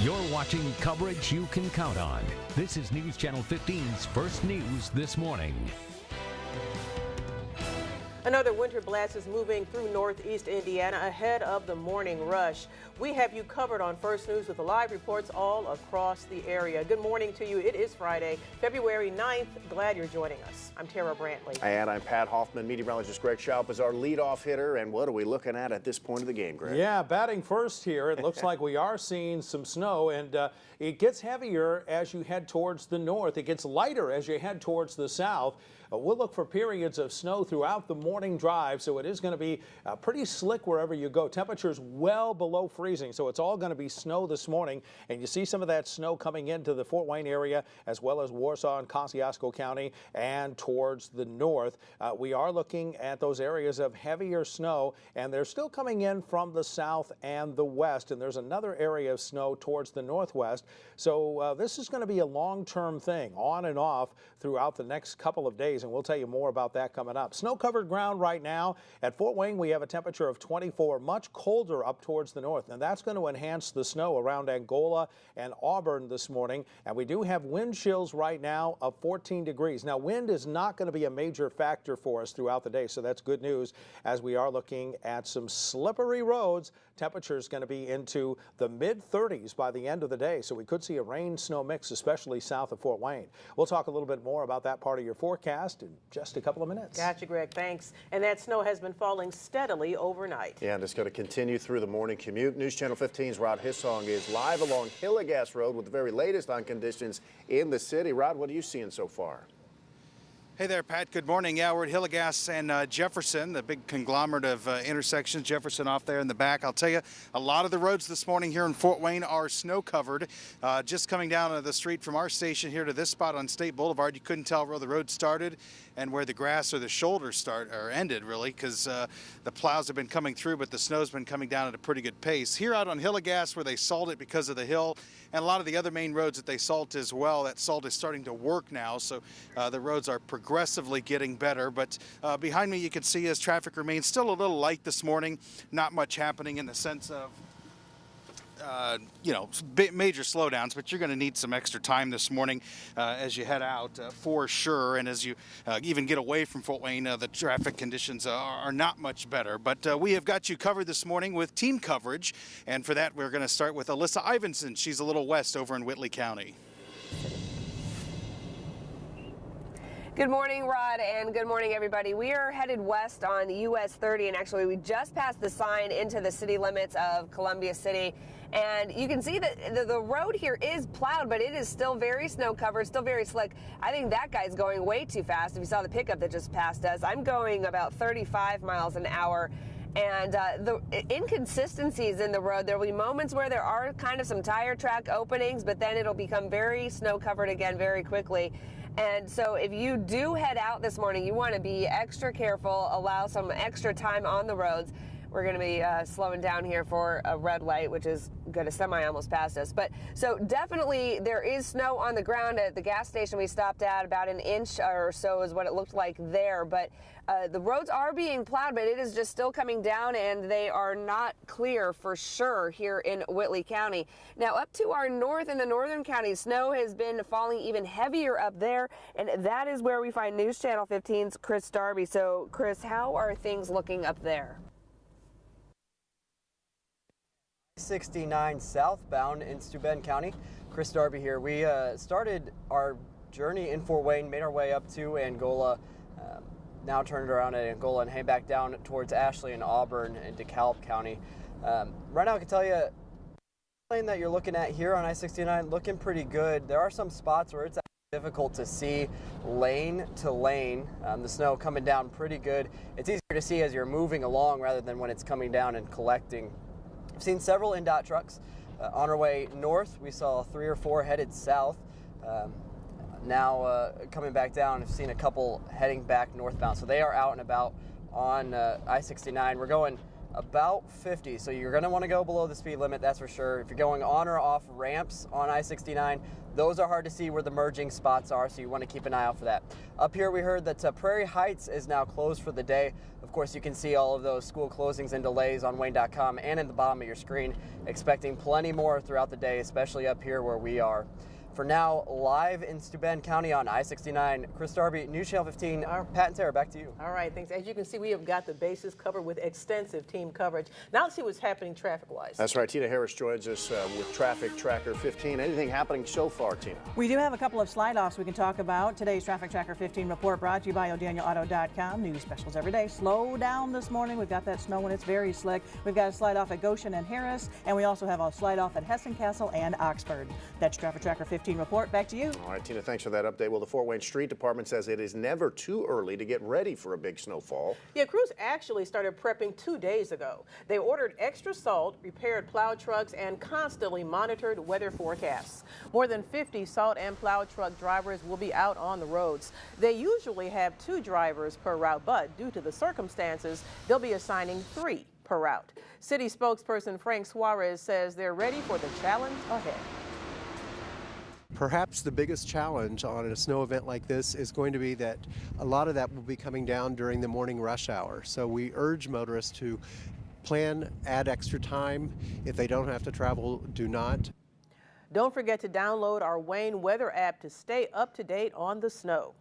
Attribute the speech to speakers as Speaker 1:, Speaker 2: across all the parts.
Speaker 1: You're watching coverage you can count on. This is News Channel 15's First News This Morning.
Speaker 2: Another winter blast is moving through northeast Indiana ahead of the morning rush. We have you covered on First News with live reports all across the area. Good morning to you. It is Friday, February 9th. Glad you're joining us. I'm Tara Brantley.
Speaker 3: And I'm Pat Hoffman. Meteorologist Greg Schaup is our leadoff hitter. And what are we looking at this point of the game, Greg?
Speaker 4: Yeah, batting first here. It looks like we are seeing some snow, and it gets heavier as you head towards the north. It gets lighter as you head towards the south. We'll look for periods of snow throughout the morning drive, so it is going to be pretty slick wherever you go. Temperatures well below freezing, so it's all going to be snow this morning. And you see some of that snow coming into the Fort Wayne area, as well as Warsaw and Kosciuszko County and towards the north. We are looking at those areas of heavier snow, and they're still coming in from the south and the west. And there's another area of snow towards the northwest. So this is going to be a long-term thing, on and off throughout the next couple of days. And we'll tell you more about that coming up. Snow-covered ground right now. At Fort Wayne, we have a temperature of 24, much colder up towards the north. And that's going to enhance the snow around Angola and Auburn this morning. And we do have wind chills right now of 14 degrees. Now, wind is not going to be a major factor for us throughout the day, so that's good news as we are looking at some slippery roads. Temperature is going to be into the mid-30s by the end of the day, so we could see a rain-snow mix, especially south of Fort Wayne. We'll talk a little bit more about that part of your forecast in just a couple of minutes.
Speaker 2: Gotcha, Greg. Thanks. And that snow has been falling steadily overnight.
Speaker 3: Yeah, and it's going to continue through the morning commute. News Channel 15's Rod Hissong is live along Hillegas Road with the very latest on conditions in the city. Rod, what are you seeing so far?
Speaker 5: Hey there, Pat. Good morning. Yeah, we're at Hillegas and Jefferson, the big conglomerate of intersections. Jefferson off there in the back. I'll tell you, a lot of the roads this morning here in Fort Wayne are snow covered. Just coming down the street from our station here to this spot on State Boulevard, you couldn't tell where the road started and where the grass or the shoulders start or ended, really, because the plows have been coming through, but the snow's been coming down at a pretty good pace. Here out on Hillegas, where they salt it because of the hill, and a lot of the other main roads that they salt as well, that salt is starting to work now, so the roads are progressively getting better. But behind me, you can see as traffic remains still a little light this morning, not much happening in the sense of major slowdowns, but you're going to need some extra time this morning as you head out for sure. And as you even get away from Fort Wayne, the traffic conditions are not much better. But we have got you covered this morning with team coverage. And for that, we're going to start with Alyssa Ivinson. She's a little west over in Whitley County.
Speaker 6: Good morning, Rod, and good morning, everybody. We are headed west on US 30, and actually we just passed the sign into the city limits of Columbia City. And you can see that the road here is plowed, but it is still very snow covered, still very slick. I think that guy's going way too fast. If you saw the pickup that just passed us, I'm going about 35 miles an hour. And the inconsistencies in the road, there will be moments where there are kind of some tire track openings, but then it'll become very snow covered again very quickly. And so if you do head out this morning, you want to be extra careful, allow some extra time on the roads. We're going to be slowing down here for a red light, which is good. A semi almost passed us. But so definitely there is snow on the ground at the gas station we stopped at. About an inch or so is what it looked like there. But the roads are being plowed, but it is just still coming down, and they are not clear for sure here in Whitley County. Now up to our north in the northern counties, snow has been falling even heavier up there, and that is where we find News Channel 15's Chris Darby. So Chris, how are things looking up there?
Speaker 7: 69 southbound in Steuben County. Chris Darby here. We started our journey in Fort Wayne, made our way up to Angola, now turned around at Angola and head back down towards Ashley and Auburn and DeKalb County. Right now I can tell you, the lane that you're looking at here on I-69 looking pretty good. There are some spots where it's difficult to see lane to lane. The snow coming down pretty good. It's easier to see as you're moving along rather than when it's coming down and collecting. I've seen several NDOT trucks on our way north. We saw 3 or 4 headed south. Now coming back down, I've seen a couple heading back northbound. So they are out and about on I-69. We're going about 50, so you're going to want to go below the speed limit, that's for sure. If you're going on or off ramps on I-69, those are hard to see where the merging spots are, so you want to keep an eye out for that. Up here we heard that Prairie Heights is now closed for the day. Of course, you can see all of those school closings and delays on Wayne.com and in the bottom of your screen. Expecting plenty more throughout the day, especially up here where we are. For now, live in Steuben County on I-69, Chris Darby, News Channel 15. Pat and Tara, back to you.
Speaker 2: All right, thanks. As you can see, we have got the bases covered with extensive team coverage. Now let's see what's happening traffic-wise.
Speaker 3: That's right. Tina Harris joins us with Traffic Tracker 15. Anything happening so far, Tina?
Speaker 8: We do have a couple of slide-offs we can talk about. Today's Traffic Tracker 15 report brought to you by O'DanielAuto.com. News specials every day. Slow down this morning. We've got that snow and it's very slick. We've got a slide-off at Goshen and Harris, and we also have a slide-off at Hessen Castle and Oxford. That's Traffic Tracker 15 report. Back to you.
Speaker 3: All right, Tina, thanks for that update. Well, the Fort Wayne Street Department says it is never too early to get ready for a big snowfall.
Speaker 2: Yeah, crews actually started prepping 2 days ago. They ordered extra salt, repaired plow trucks, and constantly monitored weather forecasts. More than 50 salt and plow truck drivers will be out on the roads. They usually have 2 drivers per route, but due to the circumstances, they'll be assigning 3 per route. City spokesperson Frank Suarez says they're ready for the challenge ahead.
Speaker 9: Perhaps the biggest challenge on a snow event like this is going to be that a lot of that will be coming down during the morning rush hour. So we urge motorists to plan, add extra time. If they don't have to travel, do not.
Speaker 2: Don't forget to download our Wayne Weather app to stay up to date on the snow.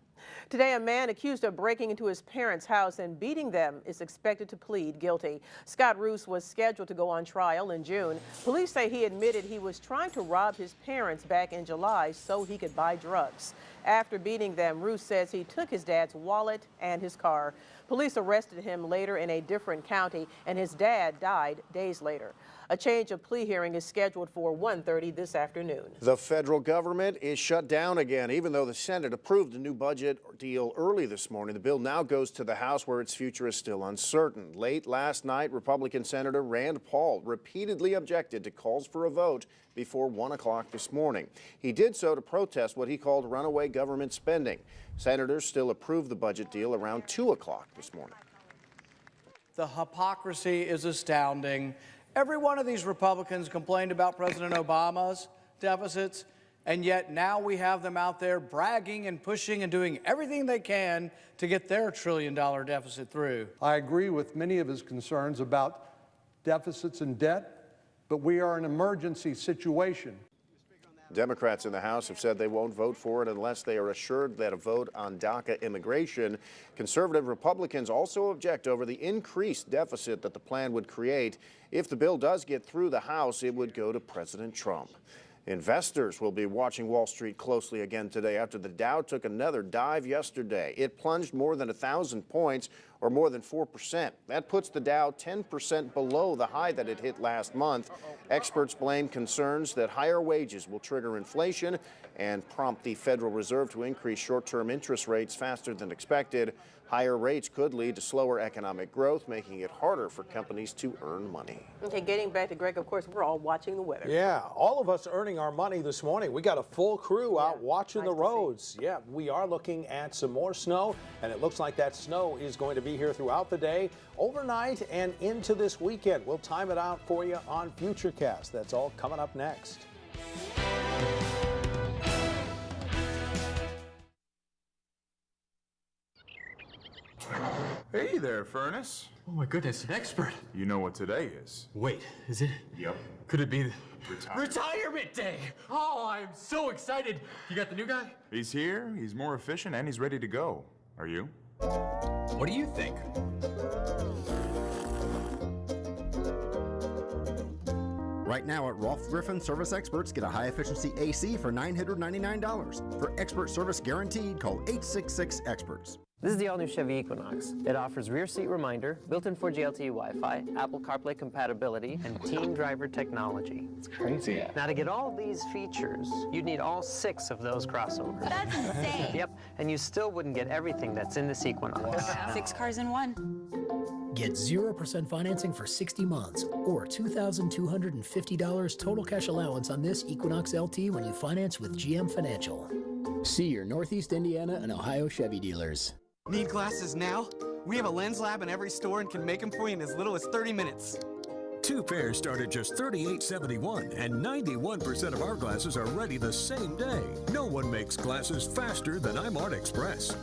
Speaker 2: Today, a man accused of breaking into his parents' house and beating them is expected to plead guilty. Scott Roos was scheduled to go on trial in June. Police say he admitted he was trying to rob his parents back in July so he could buy drugs. After beating them, Roos says he took his dad's wallet and his car. Police arrested him later in a different county, and his dad died days later. A change of plea hearing is scheduled for 1:30 this afternoon.
Speaker 3: The federal government is shut down again. Even though the Senate approved a new budget deal early this morning, the bill now goes to the House where its future is still uncertain. Late last night, Republican Senator Rand Paul repeatedly objected to calls for a vote before 1 o'clock this morning. He did so to protest what he called runaway government spending. Senators still approved the budget deal around 2 o'clock this morning.
Speaker 10: The hypocrisy is astounding. Every one of these Republicans complained about President Obama's deficits, and yet now we have them out there bragging and pushing and doing everything they can to get their $1 trillion deficit through.
Speaker 11: I agree with many of his concerns about deficits and debt, but we are in an emergency situation.
Speaker 3: Democrats in the House have said they won't vote for it unless they are assured that a vote on DACA immigration. Conservative Republicans also object over the increased deficit that the plan would create. If the bill does get through the House, it would go to President Trump. Investors will be watching Wall Street closely again today after the Dow took another dive yesterday. It plunged more than 1,000 points, or more than 4%. That puts the Dow 10% below the high that it hit last month. Experts blame concerns that higher wages will trigger inflation and prompt the Federal Reserve to increase short-term interest rates faster than expected. Higher rates could lead to slower economic growth, making it harder for companies to earn money.
Speaker 2: Okay, getting back to Greg, of course, we're all watching the weather.
Speaker 4: Yeah, all of us earning our money this morning. We got a full crew out watching the roads. Yeah, we are looking at some more snow, and it looks like that snow is going to be here throughout the day, overnight, and into this weekend. We'll time it out for you on Futurecast. That's all coming up next.
Speaker 12: Hey there, Furnace.
Speaker 13: Oh my goodness, an expert.
Speaker 12: You know what today is.
Speaker 13: Wait, is it?
Speaker 12: Yep.
Speaker 13: Could it be
Speaker 12: Retirement
Speaker 13: Day? Oh, I'm so excited. You got the new guy?
Speaker 12: He's here, he's more efficient, and he's ready to go. Are you?
Speaker 13: What do you think?
Speaker 14: Right now at Rolf Griffin Service Experts, get a high-efficiency AC for $999. For expert service guaranteed, call 866-EXPERTS.
Speaker 15: This is the all-new Chevy Equinox. It offers rear seat reminder, built-in 4G LTE Wi-Fi, Apple CarPlay compatibility, and Team Driver technology. It's crazy. Now, to get all these features, you'd need all 6 of those crossovers.
Speaker 16: That's insane.
Speaker 15: Yep, and you still wouldn't get everything that's in this Equinox.
Speaker 16: Wow. 6 cars in one.
Speaker 17: Get 0% financing for 60 months or $2,250 total cash allowance on this Equinox LT when you finance with GM Financial. See your Northeast Indiana and Ohio Chevy dealers.
Speaker 18: Need glasses now? We have a lens lab in every store and can make them for you in as little as 30 minutes.
Speaker 19: 2 pairs start at just $38.71, and 91% of our glasses are ready the same day. No one makes glasses faster than I'm Art Express.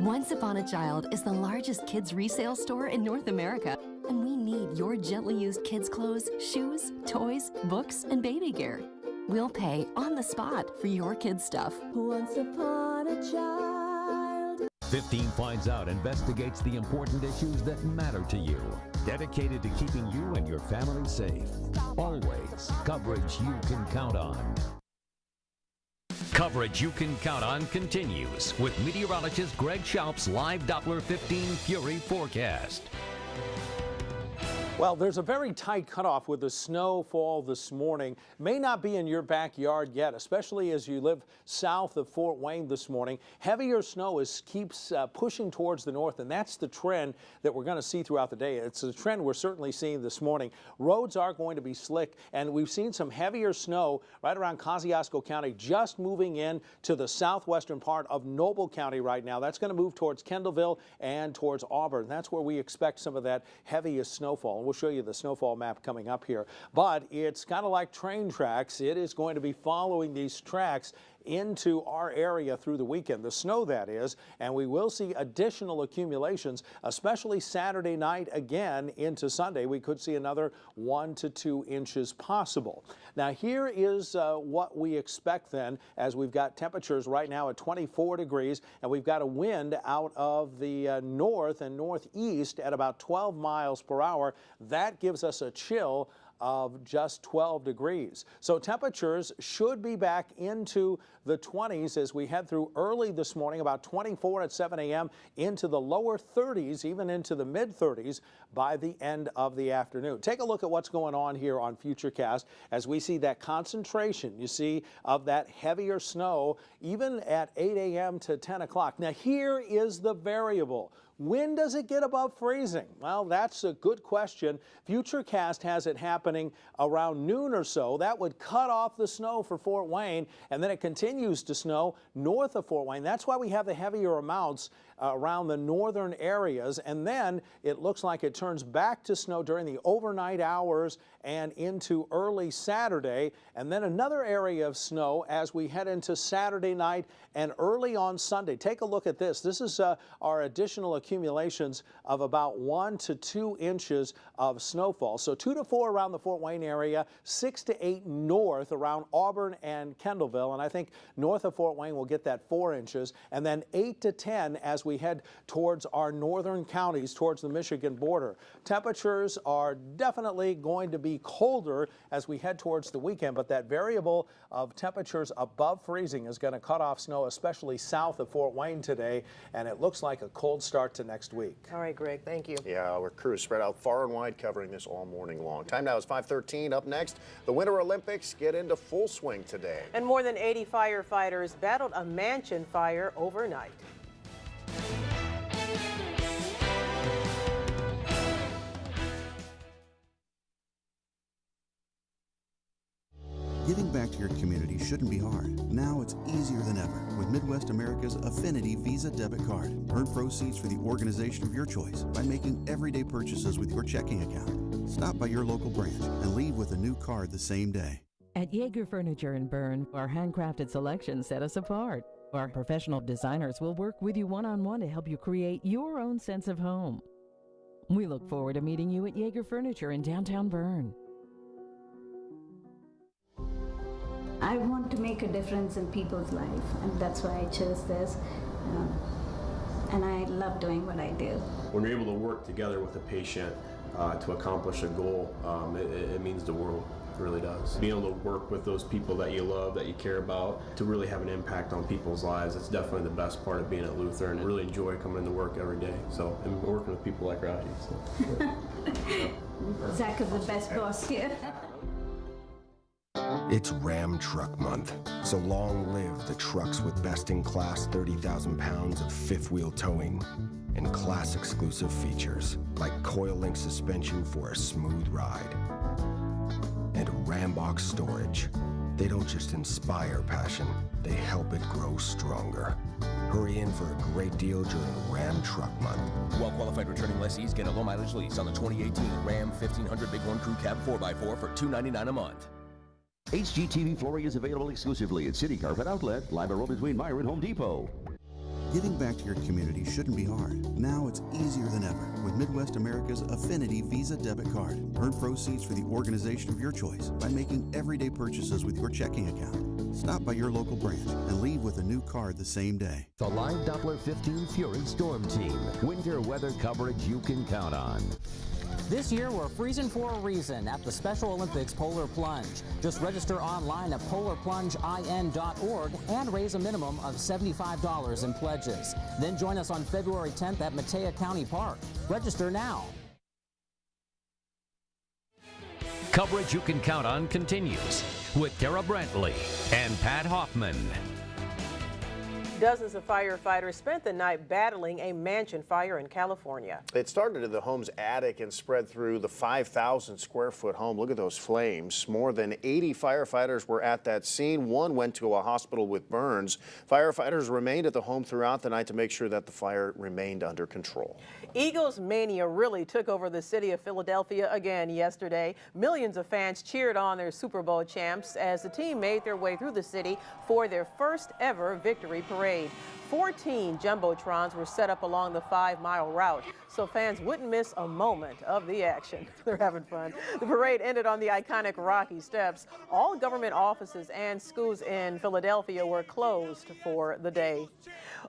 Speaker 20: Once Upon a Child is the largest kids resale store in North America, and we need your gently used kids' clothes, shoes, toys, books, and baby gear. We'll pay on the spot for your kids' stuff. Once upon a child.
Speaker 1: 15 finds out, investigates the important issues that matter to you. Dedicated to keeping you and your family safe. Always coverage you can count on. Coverage you can count on continues with meteorologist Greg Schaup's live Doppler 15 Fury forecast.
Speaker 4: Well, there's a very tight cutoff with the snowfall this morning. May not be in your backyard yet, especially as you live south of Fort Wayne this morning. Heavier snow keeps pushing towards the north, and that's the trend that we're going to see throughout the day. It's a trend we're certainly seeing this morning. Roads are going to be slick, and we've seen some heavier snow right around Kosciuszko County, just moving in to the southwestern part of Noble County right now. That's going to move towards Kendallville and towards Auburn. That's where we expect some of that heaviest snowfall. We'll show you the snowfall map coming up here. But it's kind of like train tracks. It is going to be following these tracks into our area through the weekend, the snow that is, and we will see additional accumulations, especially Saturday night again into Sunday. We could see another 1 to 2 inches possible. Now here is what we expect then, as we've got temperatures right now at 24 degrees, and we've got a wind out of the north and northeast at about 12 miles per hour. That gives us a chill of just 12 degrees. So temperatures should be back into the 20s as we head through early this morning, about 24 at 7 a.m. into the lower 30s, even into the mid 30s by the end of the afternoon. Take a look at what's going on here on Futurecast as we see that concentration, you see, of that heavier snow even at 8 a.m. to 10 o'clock. Now here is the variable. When does it get above freezing? Well, that's a good question. Futurecast has it happening around noon or so. That would cut off the snow for Fort Wayne, and then it continues to snow north of Fort Wayne. That's why we have the heavier amounts around the northern areas, and then it looks like it turns back to snow during the overnight hours and into early Saturday, and then another area of snow as we head into Saturday night and early on Sunday. Take a look at this. This is our additional accumulations of about 1 to 2 inches of snowfall. So 2 to 4 around the Fort Wayne area, 6 to 8 north around Auburn and Kendallville, and I think north of Fort Wayne will get that 4 inches, and then 8 to 10 as we head towards our northern counties, towards the Michigan border. Temperatures are definitely going to be colder as we head towards the weekend, but that variable of temperatures above freezing is going to cut off snow, especially south of Fort Wayne today, and it looks like a cold start to next week.
Speaker 2: All right, Greg, thank you.
Speaker 3: Yeah, our crew is spread out far and wide covering this all morning long. Time now is 5:13. Up next, the Winter Olympics get into full swing today.
Speaker 2: And more than 80 firefighters battled a mansion fire overnight.
Speaker 21: Giving back to your community shouldn't be hard. Now it's easier than ever with Midwest America's Affinity Visa debit card. Earn proceeds for the organization of your choice by making everyday purchases with your checking account. Stop by your local branch and leave with a new card the same day.
Speaker 22: At Yeager Furniture in Bern, our handcrafted selections set us apart. Our professional designers will work with you one-on-one to help you create your own sense of home. We look forward to meeting you at Yeager Furniture in downtown Bern.
Speaker 23: I want to make a difference in people's life, and that's why I chose this. And I love doing what I do.
Speaker 24: When you're able to work together with a patient to accomplish a goal, it means the world. It really does. Being able to work with those people that you love, that you care about, to really have an impact on people's lives, it's definitely the best part of being at Lutheran. I really enjoy coming into work every day, so, and working with people like Raji. So.
Speaker 23: Zach is the best boss here.
Speaker 25: It's Ram Truck Month, so long live the trucks with best-in-class 30,000 pounds of fifth-wheel towing and class-exclusive features like coil-link suspension for a smooth ride. And Rambox Storage. They don't just inspire passion, they help it grow stronger. Hurry in for a great deal during Ram Truck Month.
Speaker 26: Well-qualified returning lessees get a low-mileage lease on the 2018 Ram 1500 Big One Crew Cab 4x4 for $299 a month.
Speaker 27: HGTV flooring is available exclusively at City Carpet Outlet, Lima Road between Meyer and Home Depot.
Speaker 21: Giving back to your community shouldn't be hard. Now it's easier than ever with Midwest America's Affinity Visa debit card. Earn proceeds for the organization of your choice by making everyday purchases with your checking account. Stop by your local branch and leave with a new card the same day.
Speaker 1: The Live Doppler 15 Fury Storm Team. Winter weather coverage you can count on.
Speaker 5: This year, we're freezing for a reason at the Special Olympics Polar Plunge. Just register online at polarplungein.org and raise a minimum of $75 in pledges. Then join us on February 10th at Matea County Park. Register now.
Speaker 1: Coverage you can count on continues with Tara Brantley and Pat Hoffman.
Speaker 2: Dozens of firefighters spent the night battling a mansion fire in California.
Speaker 3: It started in the home's attic and spread through the 5,000 square foot home. Look at those flames. More than 80 firefighters were at that scene. One went to a hospital with burns. Firefighters remained at the home throughout the night to make sure that the fire remained under control.
Speaker 2: Eagles mania really took over the city of Philadelphia again yesterday. Millions of fans cheered on their Super Bowl champs as the team made their way through the city for their first ever victory parade. 14 jumbotrons were set up along the 5-mile route so fans wouldn't miss a moment of the action. They're having fun. The parade ended on the iconic Rocky Steps. All government offices and schools in Philadelphia were closed for the day.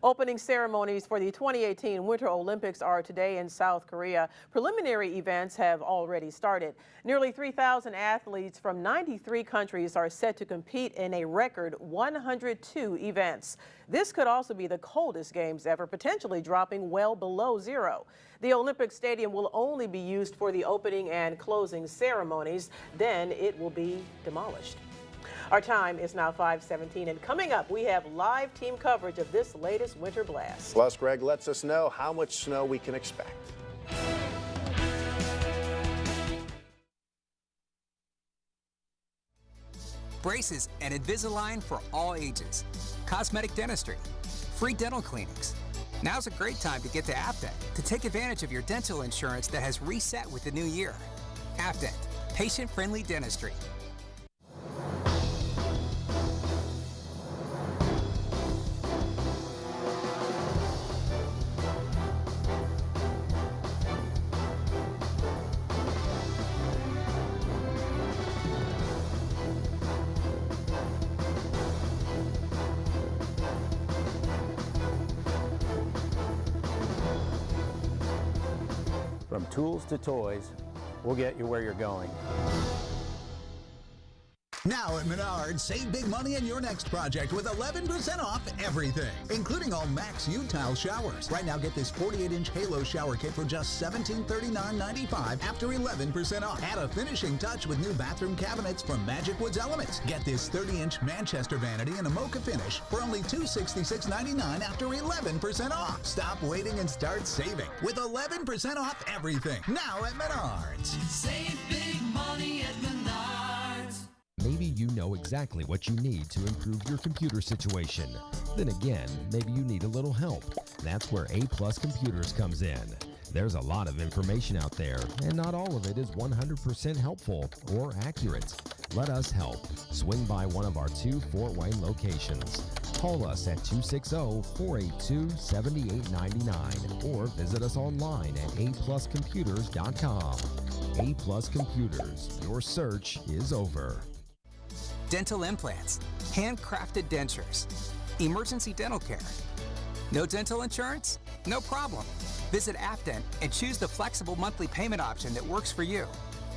Speaker 2: Opening ceremonies for the 2018 Winter Olympics are today in South Korea. Preliminary events have already started. Nearly 3,000 athletes from 93 countries are set to compete in a record 102 events. This could also be the coldest games ever, potentially dropping well below zero. The Olympic Stadium will only be used for the opening and closing ceremonies. Then it will be demolished. Our time is now 5:17, and coming up, we have live team coverage of this latest winter blast.
Speaker 3: Plus, Greg lets us know how much snow we can expect.
Speaker 6: Braces and Invisalign for all ages. Cosmetic dentistry. Free dental clinics. Now's a great time to get to Afdent to take advantage of your dental insurance that has reset with the new year. Afdent, patient-friendly dentistry.
Speaker 7: From tools to toys, we'll get you where you're going.
Speaker 8: Now at Menards, save big money in your next project with 11% off everything, including all Max U-Tile showers. Right now, get this 48-inch Halo shower kit for just $1739.95 after 11% off. Add a finishing touch with new bathroom cabinets from Magic Woods Elements. Get this 30-inch Manchester vanity in a mocha finish for only $266.99 after 11% off. Stop waiting and start saving with 11% off everything. Now at Menards.
Speaker 9: Save big money at Menards.
Speaker 10: Maybe you know exactly what you need to improve your computer situation. Then again, maybe you need a little help. That's where A+ Computers comes in. There's a lot of information out there, and not all of it is 100% helpful or accurate. Let us help. Swing by one of our 2 Fort Wayne locations. Call us at 260-482-7899 or visit us online at apluscomputers.com. A+ Computers, your search is over.
Speaker 6: Dental implants, handcrafted dentures, emergency dental care. No dental insurance? No problem. Visit Afdent and choose the flexible monthly payment option that works for you.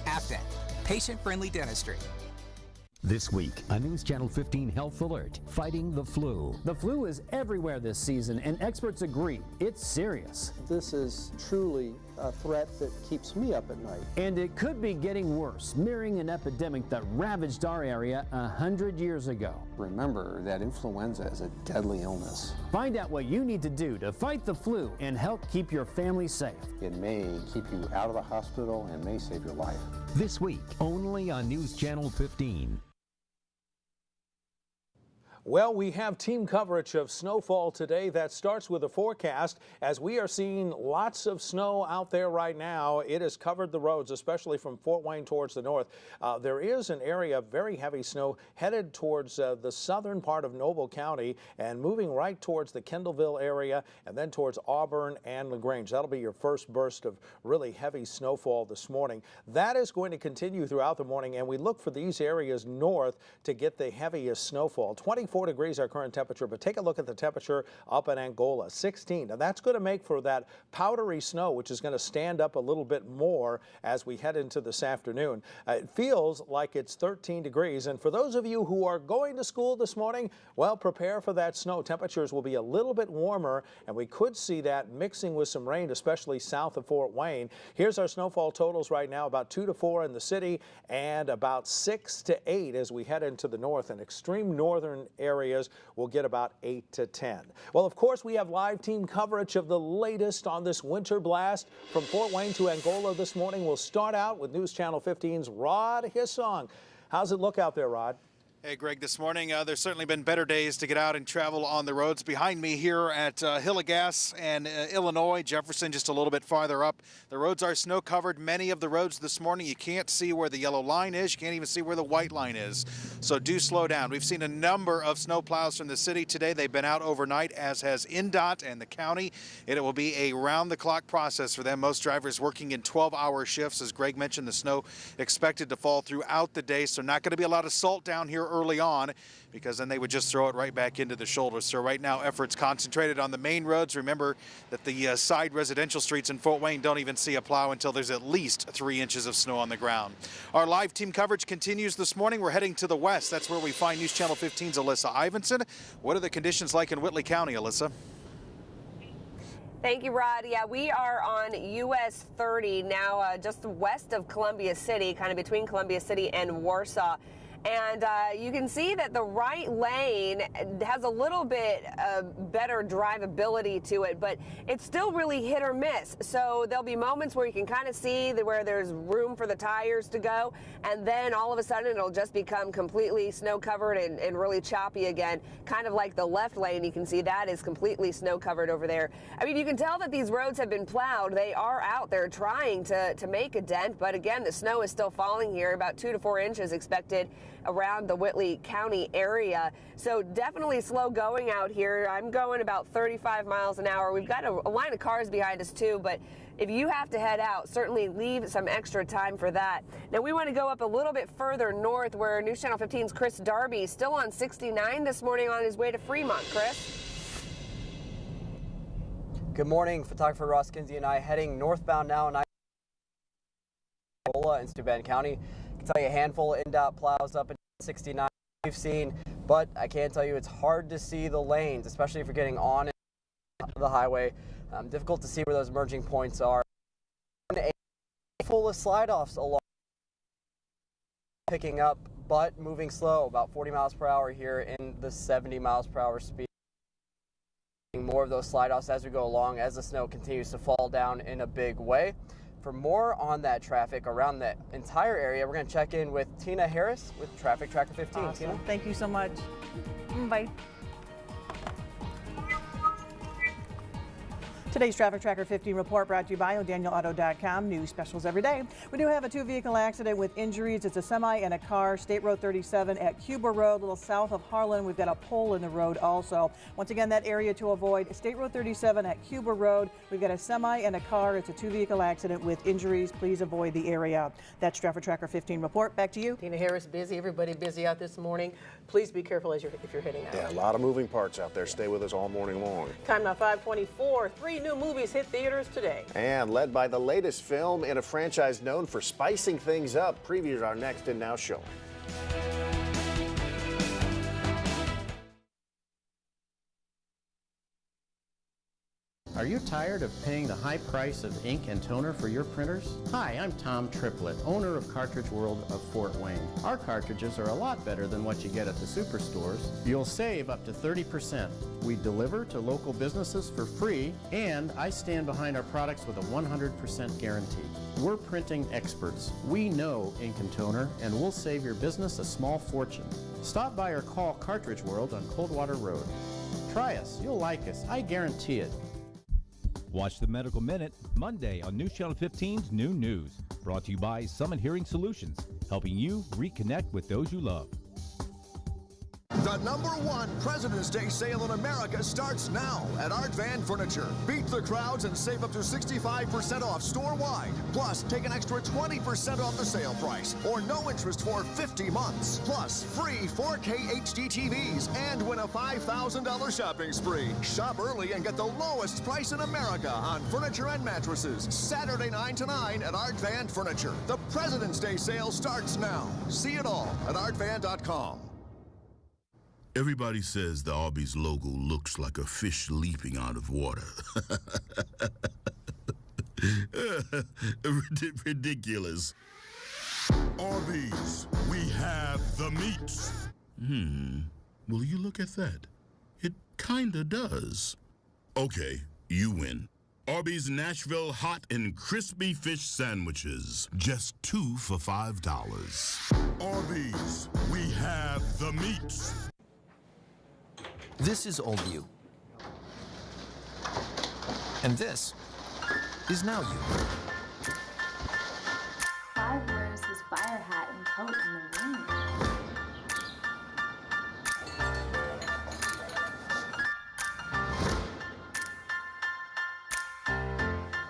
Speaker 6: Afdent, patient-friendly dentistry.
Speaker 1: This week, a News Channel 15 health alert, fighting the flu.
Speaker 22: The flu is everywhere this season, and experts agree it's serious.
Speaker 11: This is truly a threat that keeps me up at night.
Speaker 22: And it could be getting worse, mirroring an epidemic that ravaged our area 100 years ago.
Speaker 11: Remember that influenza is a deadly illness.
Speaker 22: Find out what you need to do to fight the flu and help keep your family safe.
Speaker 11: It may keep you out of the hospital and may save your life.
Speaker 1: This week, only on News Channel 15.
Speaker 4: Well, we have team coverage of snowfall today that starts with a forecast as we are seeing lots of snow out there right now. It has covered the roads, especially from Fort Wayne towards the north. There is an area of very heavy snow headed towards the southern part of Noble County and moving right towards the Kendallville area and then towards Auburn and LaGrange. That'll be your first burst of really heavy snowfall this morning. That is going to continue throughout the morning, and we look for these areas north to get the heaviest snowfall. 24 degrees our current temperature, but take a look at the temperature up in Angola, 16. Now that's going to make for that powdery snow, which is going to stand up a little bit more as we head into this afternoon. It feels like it's 13 degrees, and for those of you who are going to school this morning, well, prepare for that snow. Temperatures will be a little bit warmer, and we could see that mixing with some rain, especially south of Fort Wayne. Here's our snowfall totals right now, about 2 to 4 in the city and about 6 to 8 as we head into the north, and extreme northern areas will get about 8 to 10. Well, of course, we have live team coverage of the latest on this winter blast from Fort Wayne to Angola this morning. We'll start out with News Channel 15's Rod Hissong. How's it look out there, Rod?
Speaker 12: Hey, Greg, this morning there's certainly been better days to get out and travel on the roads. Behind me here at Hillegas and Illinois, Jefferson just a little bit farther up. The roads are snow covered. Many of the roads this morning, you can't see where the yellow line is. You can't even see where the white line is. So do slow down. We've seen a number of snow plows from the city today. They've been out overnight, as has INDOT and the county. And it will be a round-the-clock process for them. Most drivers working in 12-hour shifts. As Greg mentioned, the snow expected to fall throughout the day. So not going to be a lot of salt down here early on, because then they would just throw it right back into the shoulders. So right now, efforts concentrated on the main roads. Remember that the side residential streets in Fort Wayne don't even see a plow until there's at least 3 inches of snow on the ground. Our live team coverage continues this morning. We're heading to the west. That's where we find News Channel 15's Alyssa Ivinson. What are the conditions like in Whitley County, Alyssa?
Speaker 13: Thank you, Rod. Yeah, we are on US 30 now, just west of Columbia City, kind of between Columbia City and Warsaw. And you can see that the right lane has a little bit better drivability to it, but it's still really hit or miss. So there'll be moments where you can kind of see where there's room for the tires to go, and then all of a sudden it'll just become completely snow covered and really choppy again. Kind of like the left lane, you can see that is completely snow covered over there. I mean, you can tell that these roads have been plowed. They are out there trying to make a dent, but again, the snow is still falling here, about 2 to 4 inches expected around the Whitley County area. So definitely slow going out here. I'm going about 35 miles an hour. We've got a line of cars behind us too, but if you have to head out, certainly leave some extra time for that. Now we want to go up a little bit further north where News Channel 15's Chris Darby still on 69 this morning on his way to Fremont. Chris?
Speaker 14: Good morning. Photographer Ross Kinsey and I heading northbound now in Angola in Steuben County. I can tell you a handful of INDOT plows up in 69 we've seen, but I can tell you it's hard to see the lanes, especially if you're getting on the highway. Difficult to see where those merging points are. A full of slide-offs along, picking up, but moving slow, about 40 miles per hour here in the 70 miles per hour speed. More of those slide-offs as we go along, as the snow continues to fall down in a big way. For more on that traffic around the entire area, we're going to check in with Tina Harris with Traffic Tracker 15.
Speaker 15: Awesome.
Speaker 14: Tina?
Speaker 15: Thank you so much. Bye. Today's Traffic Tracker 15 report brought to you by ODanielAuto.com. News specials every day. We do have a 2-vehicle accident with injuries. It's a semi and a car. State Road 37 at Cuba Road, a little south of Harlan. We've got a pole in the road also. Once again, that area to avoid. State Road 37 at Cuba Road. We've got a semi and a car. It's a 2-vehicle accident with injuries. Please avoid the area. That's Traffic Tracker 15 report. Back to you.
Speaker 2: Tina Harris, busy. Everybody busy out this morning. Please be careful if you're heading out.
Speaker 3: Yeah, a lot of moving parts out there. Stay with us all morning long.
Speaker 2: Time now 5:24. 3 new movies hit theaters today.
Speaker 3: And led by the latest film in a franchise known for spicing things up, previews are next and now showing.
Speaker 7: Are you tired of paying the high price of ink and toner for your printers? Hi, I'm Tom Triplett, owner of Cartridge World of Fort Wayne. Our cartridges are a lot better than what you get at the superstores. You'll save up to 30%. We deliver to local businesses for free, and I stand behind our products with a 100% guarantee. We're printing experts. We know ink and toner, and we'll save your business a small fortune. Stop by or call Cartridge World on Coldwater Road. Try us. You'll like us. I guarantee it.
Speaker 16: Watch the Medical Minute Monday on News Channel 15's New News. Brought to you by Summit Hearing Solutions, helping you reconnect with those you love.
Speaker 17: The #1 President's Day sale in America starts now at Art Van Furniture. Beat the crowds and save up to 65% off store-wide. Plus, take an extra 20% off the sale price or no interest for 50 months. Plus, free 4K HD TVs and win a $5,000 shopping spree. Shop early and get the lowest price in America on furniture and mattresses. Saturday 9 to 9 at Art Van Furniture. The President's Day sale starts now. See it all at artvan.com.
Speaker 18: Everybody says the Arby's logo looks like a fish leaping out of water. Ridiculous. Arby's, we have the meats. Will you look at that? It kinda does. Okay, you win. Arby's Nashville hot and crispy fish sandwiches. Just 2 for $5. Arby's, we have the meats.
Speaker 19: This is old you. And this is now you.
Speaker 20: Clive wears his fire hat and coat in the rain.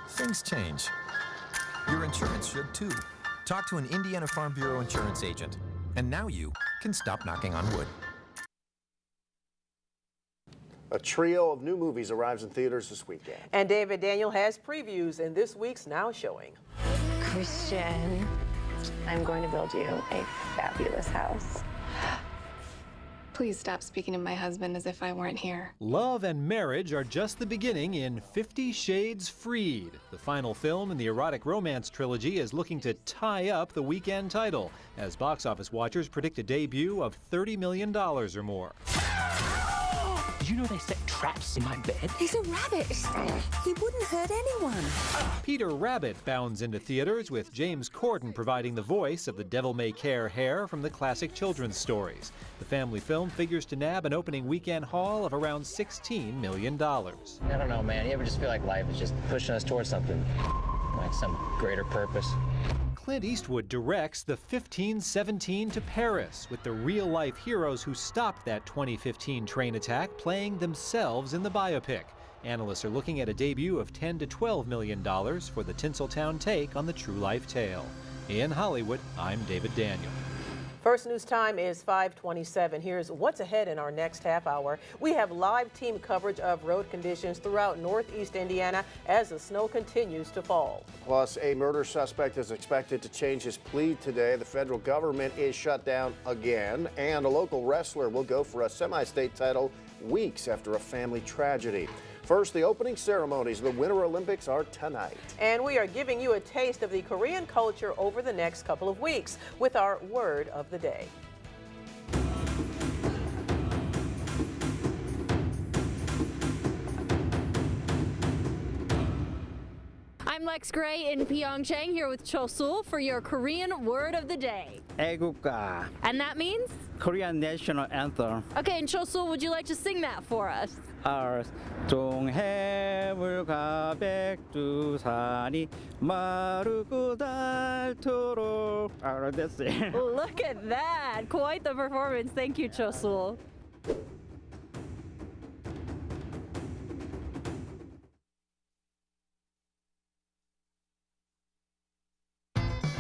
Speaker 19: Things change. Your insurance should too. Talk to an Indiana Farm Bureau insurance agent. And now you can stop knocking on wood.
Speaker 3: A trio of new movies arrives in theaters this weekend.
Speaker 2: And David Daniel has previews in this week's Now Showing.
Speaker 24: Christian, I'm going to build you a fabulous house.
Speaker 27: Please stop speaking of my husband as if I weren't here.
Speaker 28: Love and marriage are just the beginning in 50 Shades Freed. The final film in the erotic romance trilogy is looking to tie up the weekend title, as box office watchers predict a debut of $30 million or more.
Speaker 29: Did you know they set traps in my bed?
Speaker 27: He's a rabbit. He wouldn't hurt anyone.
Speaker 28: Peter Rabbit bounds into theaters with James Corden providing the voice of the Devil May Care hare from the classic children's stories. The family film figures to nab an opening weekend haul of around $16 million.
Speaker 30: I don't know, man. You ever just feel like life is just pushing us towards something, like some greater purpose?
Speaker 28: Clint Eastwood directs the 1517 to Paris, with the real-life heroes who stopped that 2015 train attack playing themselves in the biopic. Analysts are looking at a debut of $10 to $12 million for the Tinseltown take on the true life tale. In Hollywood, I'm David Daniel.
Speaker 2: First news time is 5:27. Here's what's ahead in our next half hour. We have live team coverage of road conditions throughout northeast Indiana as the snow continues to fall.
Speaker 3: Plus, a murder suspect is expected to change his plea today. The federal government is shut down again, and a local wrestler will go for a semi-state title weeks after a family tragedy. First, the opening ceremonies of the Winter Olympics are tonight.
Speaker 2: And we are giving you a taste of the Korean culture over the next couple of weeks with our word of the day.
Speaker 31: I'm Lex Gray in Pyeongchang here with Chosul for your Korean word of the day.
Speaker 32: 애국가.
Speaker 31: And that means?
Speaker 32: Korean national anthem.
Speaker 31: Okay, and Chosul, would you like to sing that for us?
Speaker 32: 동해물과 백두산이 마르고 닳도록. That's it.
Speaker 31: Look at that. Quite the performance. Thank you, Chosul.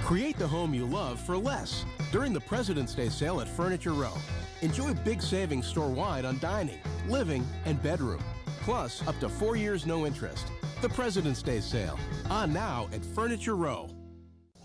Speaker 33: Create the home you love for less during the President's Day sale at Furniture Row. Enjoy big savings store-wide on dining, living, and bedroom. Plus, up to 4 years no interest. The President's Day sale, on now at Furniture Row.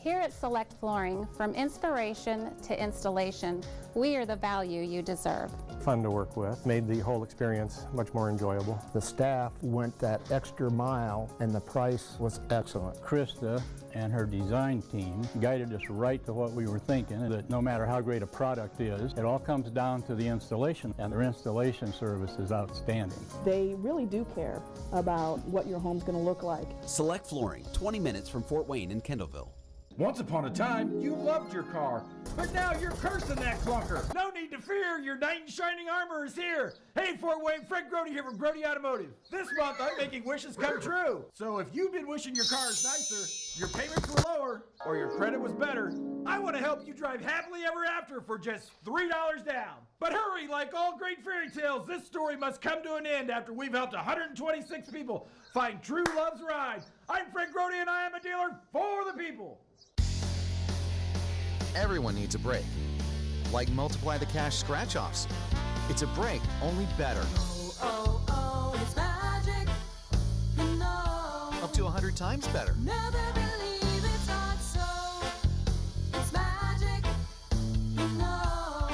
Speaker 1: Here at Select Flooring, from inspiration to installation, we are the value you deserve.
Speaker 4: Fun to work with, made the whole experience much more enjoyable.
Speaker 5: The staff went that extra mile and the price was excellent.
Speaker 32: Krista and her design team guided us right to what we were thinking, that no matter how great a product is, it all comes down to the installation, and their installation service is outstanding.
Speaker 6: They really do care about what your home's going to look like.
Speaker 8: Select Flooring, 20 minutes from Fort Wayne and Kendallville.
Speaker 9: Once upon a time, you loved your car, but now you're cursing that clunker. No need to fear, your knight in shining armor is here. Hey, Fort Wayne, Fred Grody here from Grody Automotive. This month, I'm making wishes come true. So if you've been wishing your car is nicer, your payments were lower, or your credit was better, I want to help you drive happily ever after for just $3 down. But hurry, like all great fairy tales, this story must come to an end after we've helped 126 people find true love's ride. I'm Fred Grody, and I am a dealer for the people.
Speaker 10: Everyone needs a break. Like Multiply the Cash scratch-offs. It's a break, only better.
Speaker 11: It's magic, you know.
Speaker 10: Up to 100 times better.
Speaker 11: Never believe it's not so. It's magic, you know.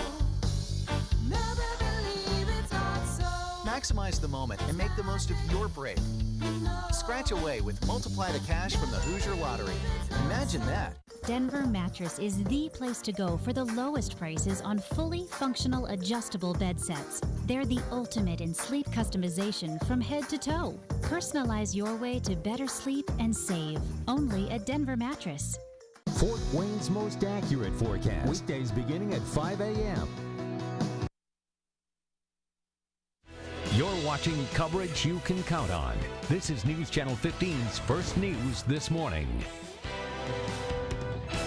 Speaker 11: Never believe it's not so.
Speaker 10: Maximize the moment and make the most of your break. Scratch away with Multiply the Cash from the Hoosier Lottery. Imagine that.
Speaker 21: Denver Mattress is the place to go for the lowest prices on fully functional adjustable bed sets. They're the ultimate in sleep customization from head to toe. Personalize your way to better sleep and save. Only at Denver Mattress.
Speaker 22: Fort Wayne's most accurate forecast. Weekdays beginning at 5 a.m. You're watching coverage you can count on. This is News Channel 15's First News This Morning.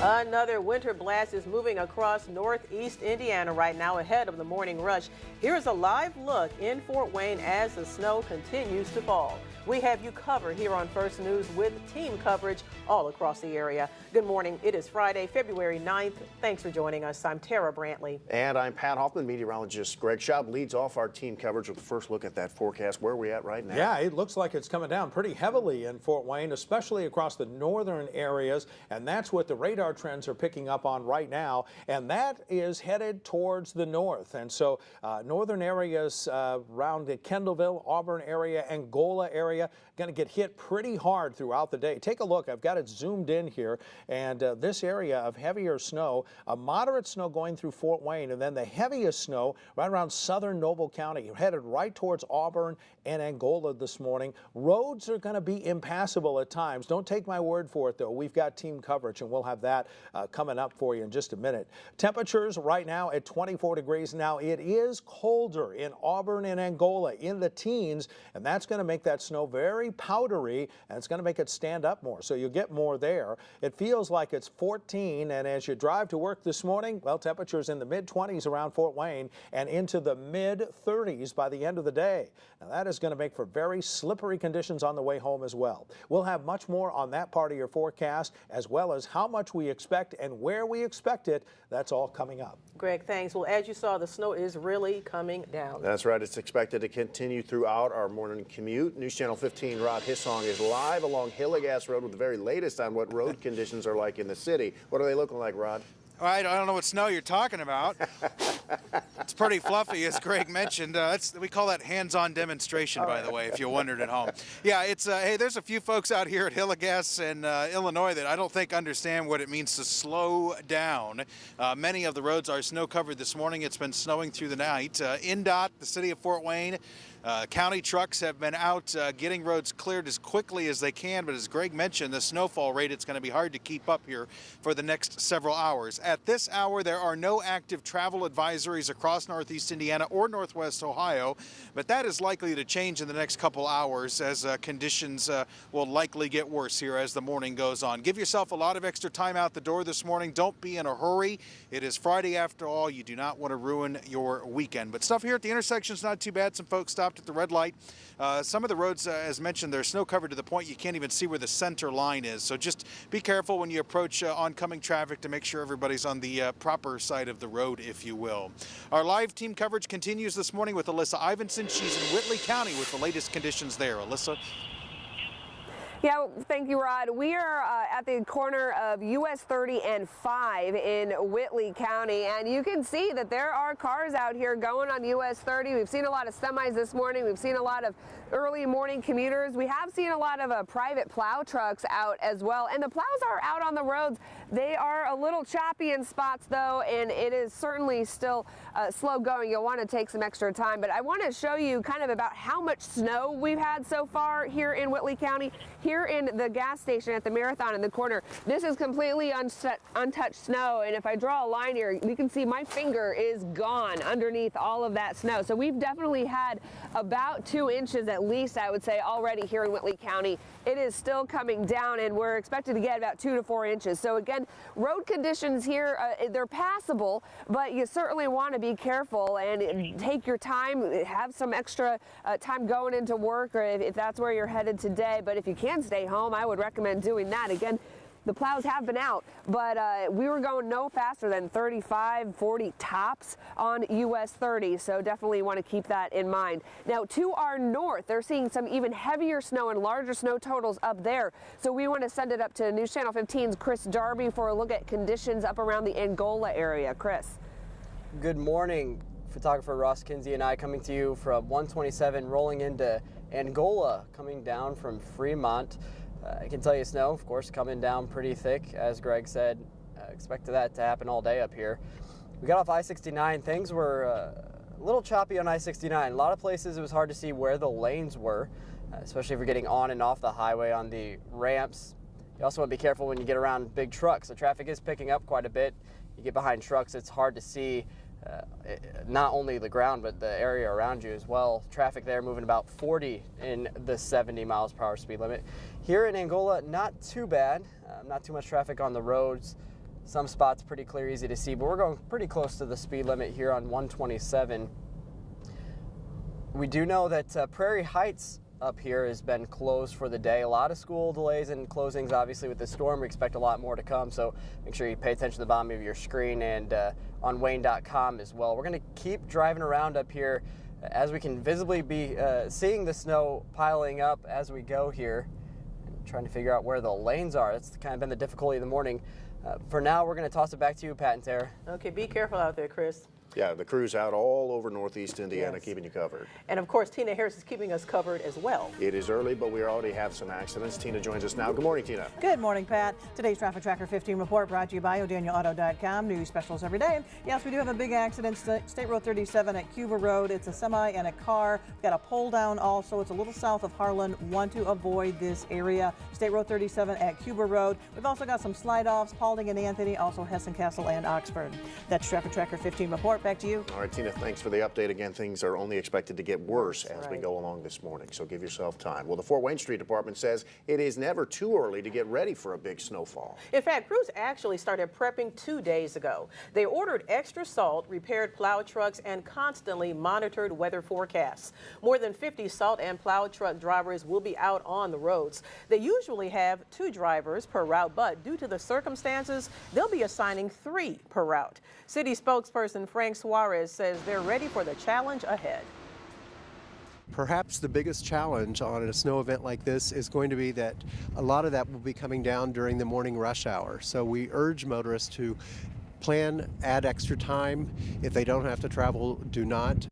Speaker 2: Another winter blast is moving across northeast Indiana right now ahead of the morning rush. Here's a live look in Fort Wayne as the snow continues to fall. We have you covered here on First News with team coverage all across the area. Good morning. It is Friday, February 9th. Thanks for joining us. I'm Tara Brantley.
Speaker 3: And I'm Pat Hoffman. Meteorologist Greg Schaub leads off our team coverage with the first look at that forecast. Where are we at right now?
Speaker 23: Yeah, it looks like it's coming down pretty heavily in Fort Wayne, especially across the northern areas. And that's what the radar trends are picking up on right now. And that is headed towards the north. And so northern areas around the Kendallville, Auburn area, Angola area, going to get hit pretty hard throughout the day. Take a look. I've got it zoomed in here. And this area of heavier snow, a moderate snow going through Fort Wayne, and then the heaviest snow right around southern Noble County, headed right towards Auburn and Angola this morning. Roads are going to be impassable at times. Don't take my word for it, though. We've got team coverage, and we'll have that coming up for you in just a minute. Temperatures right now at 24 degrees. Now, it is colder in Auburn and Angola, in the teens, and that's going to make that snow very powdery, and it's going to make it stand up more, so you'll get more there. It feels like it's 14, and as you drive to work this morning, well, temperatures in the mid-20s around Fort Wayne and into the mid-30s by the end of the day. Now, that is going to make for very slippery conditions on the way home as well. We'll have much more on that part of your forecast, as well as how much we expect and where we expect it. That's all coming up.
Speaker 2: Greg, thanks. Well, as you saw, the snow is really coming down.
Speaker 3: That's right. It's expected to continue throughout our morning commute. News Channel 15 Rod Hissong is live along Hillegas Road with the very latest on what road conditions are like in the city. What are they looking like, Rod?
Speaker 12: I don't know what snow you're talking about. It's pretty fluffy, as Greg mentioned. We call that hands-on demonstration, by the way, if you wondered at home. Yeah, it's hey, there's a few folks out here at Hillegas in Illinois that I don't think understand what it means to slow down. Many of the roads are snow-covered this morning. It's been snowing through the night. INDOT, the city of Fort Wayne, county trucks have been out getting roads cleared as quickly as they can, but as Greg mentioned, the snowfall rate, it's going to be hard to keep up here for the next several hours. At this hour, there are no active travel advisories across northeast Indiana or northwest Ohio, but that is likely to change in the next couple hours as conditions will likely get worse here as the morning goes on. Give yourself a lot of extra time out the door this morning. Don't be in a hurry. It is Friday after all. You do not want to ruin your weekend. But stuff here at the intersection's not too bad. Some folks stopped at the red light. Some of the roads, as mentioned, they're snow covered to the point you can't even see where the center line is. So just be careful when you approach oncoming traffic to make sure everybody's on the proper side of the road, if you will. Our live team coverage continues this morning with Alyssa Ivinson. She's in Whitley County with the latest conditions there. Alyssa?
Speaker 7: Yeah, thank you, Rod. We are at the corner of US 30 and 5 in Whitley County, and you can see that there are cars out here going on US 30. We've seen a lot of semis this morning. We've seen a lot of early morning commuters. We have seen a lot of private plow trucks out as well, and the plows are out on the roads. They are a little choppy in spots, though, and it is certainly still slow going. You'll want to take some extra time, but I want to show you kind of about how much snow we've had so far here in Whitley County. Here in the gas station at the Marathon in the corner, this is completely untouched snow, and if I draw a line here, you can see my finger is gone underneath all of that snow. So we've definitely had about 2 inches at least, I would say, already here in Whitley County. It is still coming down, and we're expected to get about 2 to 4 inches. So again, road conditions here, they're passable, but you certainly want to be careful and take your time, have some extra time going into work, or if that's where you're headed today. But if you can stay home, I would recommend doing that. Again, the plows have been out, but we were going no faster than 35, 40 tops on US 30, so definitely want to keep that in mind. Now, to our north, they're seeing some even heavier snow and larger snow totals up there, so we want to send it up to News Channel 15's Chris Darby for a look at conditions up around the Angola area. Chris.
Speaker 13: Good morning. Photographer Ross Kinsey and I coming to you from 127 rolling into Angola, coming down from Fremont. I can tell you snow, of course, coming down pretty thick, as Greg said. Expected that to happen all day up here. We got off I-69. Things were a little choppy on I-69. A lot of places it was hard to see where the lanes were, especially if you're getting on and off the highway on the ramps. You also want to be careful when you get around big trucks. The traffic is picking up quite a bit. You get behind trucks, it's hard to see not only the ground but the area around you as well. Traffic there moving about 40 in the 70 miles per hour speed limit. Here in Angola, not too bad. Not too much traffic on the roads. Some spots pretty clear, easy to see, but we're going pretty close to the speed limit here on 127. We do know that Prairie Heights up here has been closed for the day. A lot of school delays and closings, obviously, with the storm. We expect a lot more to come, so make sure you pay attention to the bottom of your screen and on Wayne.com as well. We're going to keep driving around up here as we can visibly be seeing the snow piling up as we go here, and trying to figure out where the lanes are. That's kind of been the difficulty of the morning. For now, we're going to toss it back to you, Pat and Tara.
Speaker 2: Okay, be careful out there, Chris.
Speaker 3: Yeah, the crew's out all over northeast Indiana,
Speaker 2: Yes.
Speaker 3: keeping you covered.
Speaker 2: And of course, Tina Harris is keeping us covered as well.
Speaker 3: It is early, but we already have some accidents. Tina joins us now. Good morning, Tina.
Speaker 14: Good morning, Pat. Today's Traffic Tracker 15 report brought to you by O'DanielAuto.com. New specials every day. Yes, we do have a big accident. State Road 37 at Cuba Road. It's a semi and a car. We've got a pole down also. It's a little south of Harlan. Want to avoid this area. State Road 37 at Cuba Road. We've also got some slide-offs, Paulding and Anthony, also Hessen Castle and Oxford. That's Traffic Tracker 15 report. Back to you.
Speaker 3: All right, Tina, thanks for the update. Again, things are only expected to get worse as we go along this morning, so give yourself time. Well, the Fort Wayne Street Department says it is never too early to get ready for a big snowfall.
Speaker 2: In fact, crews actually started prepping 2 days ago. They ordered extra salt, repaired plow trucks, and constantly monitored weather forecasts. More than 50 salt and plow truck drivers will be out on the roads. They usually have 2 drivers per route, but due to the circumstances, they'll be assigning 3 per route. City spokesperson Frank Suarez says they're ready for the challenge ahead.
Speaker 15: Perhaps the biggest challenge on a snow event like this is going to be that a lot of that will be coming down during the morning rush hour. So we urge motorists to plan, add extra time. If they don't have to travel, do not.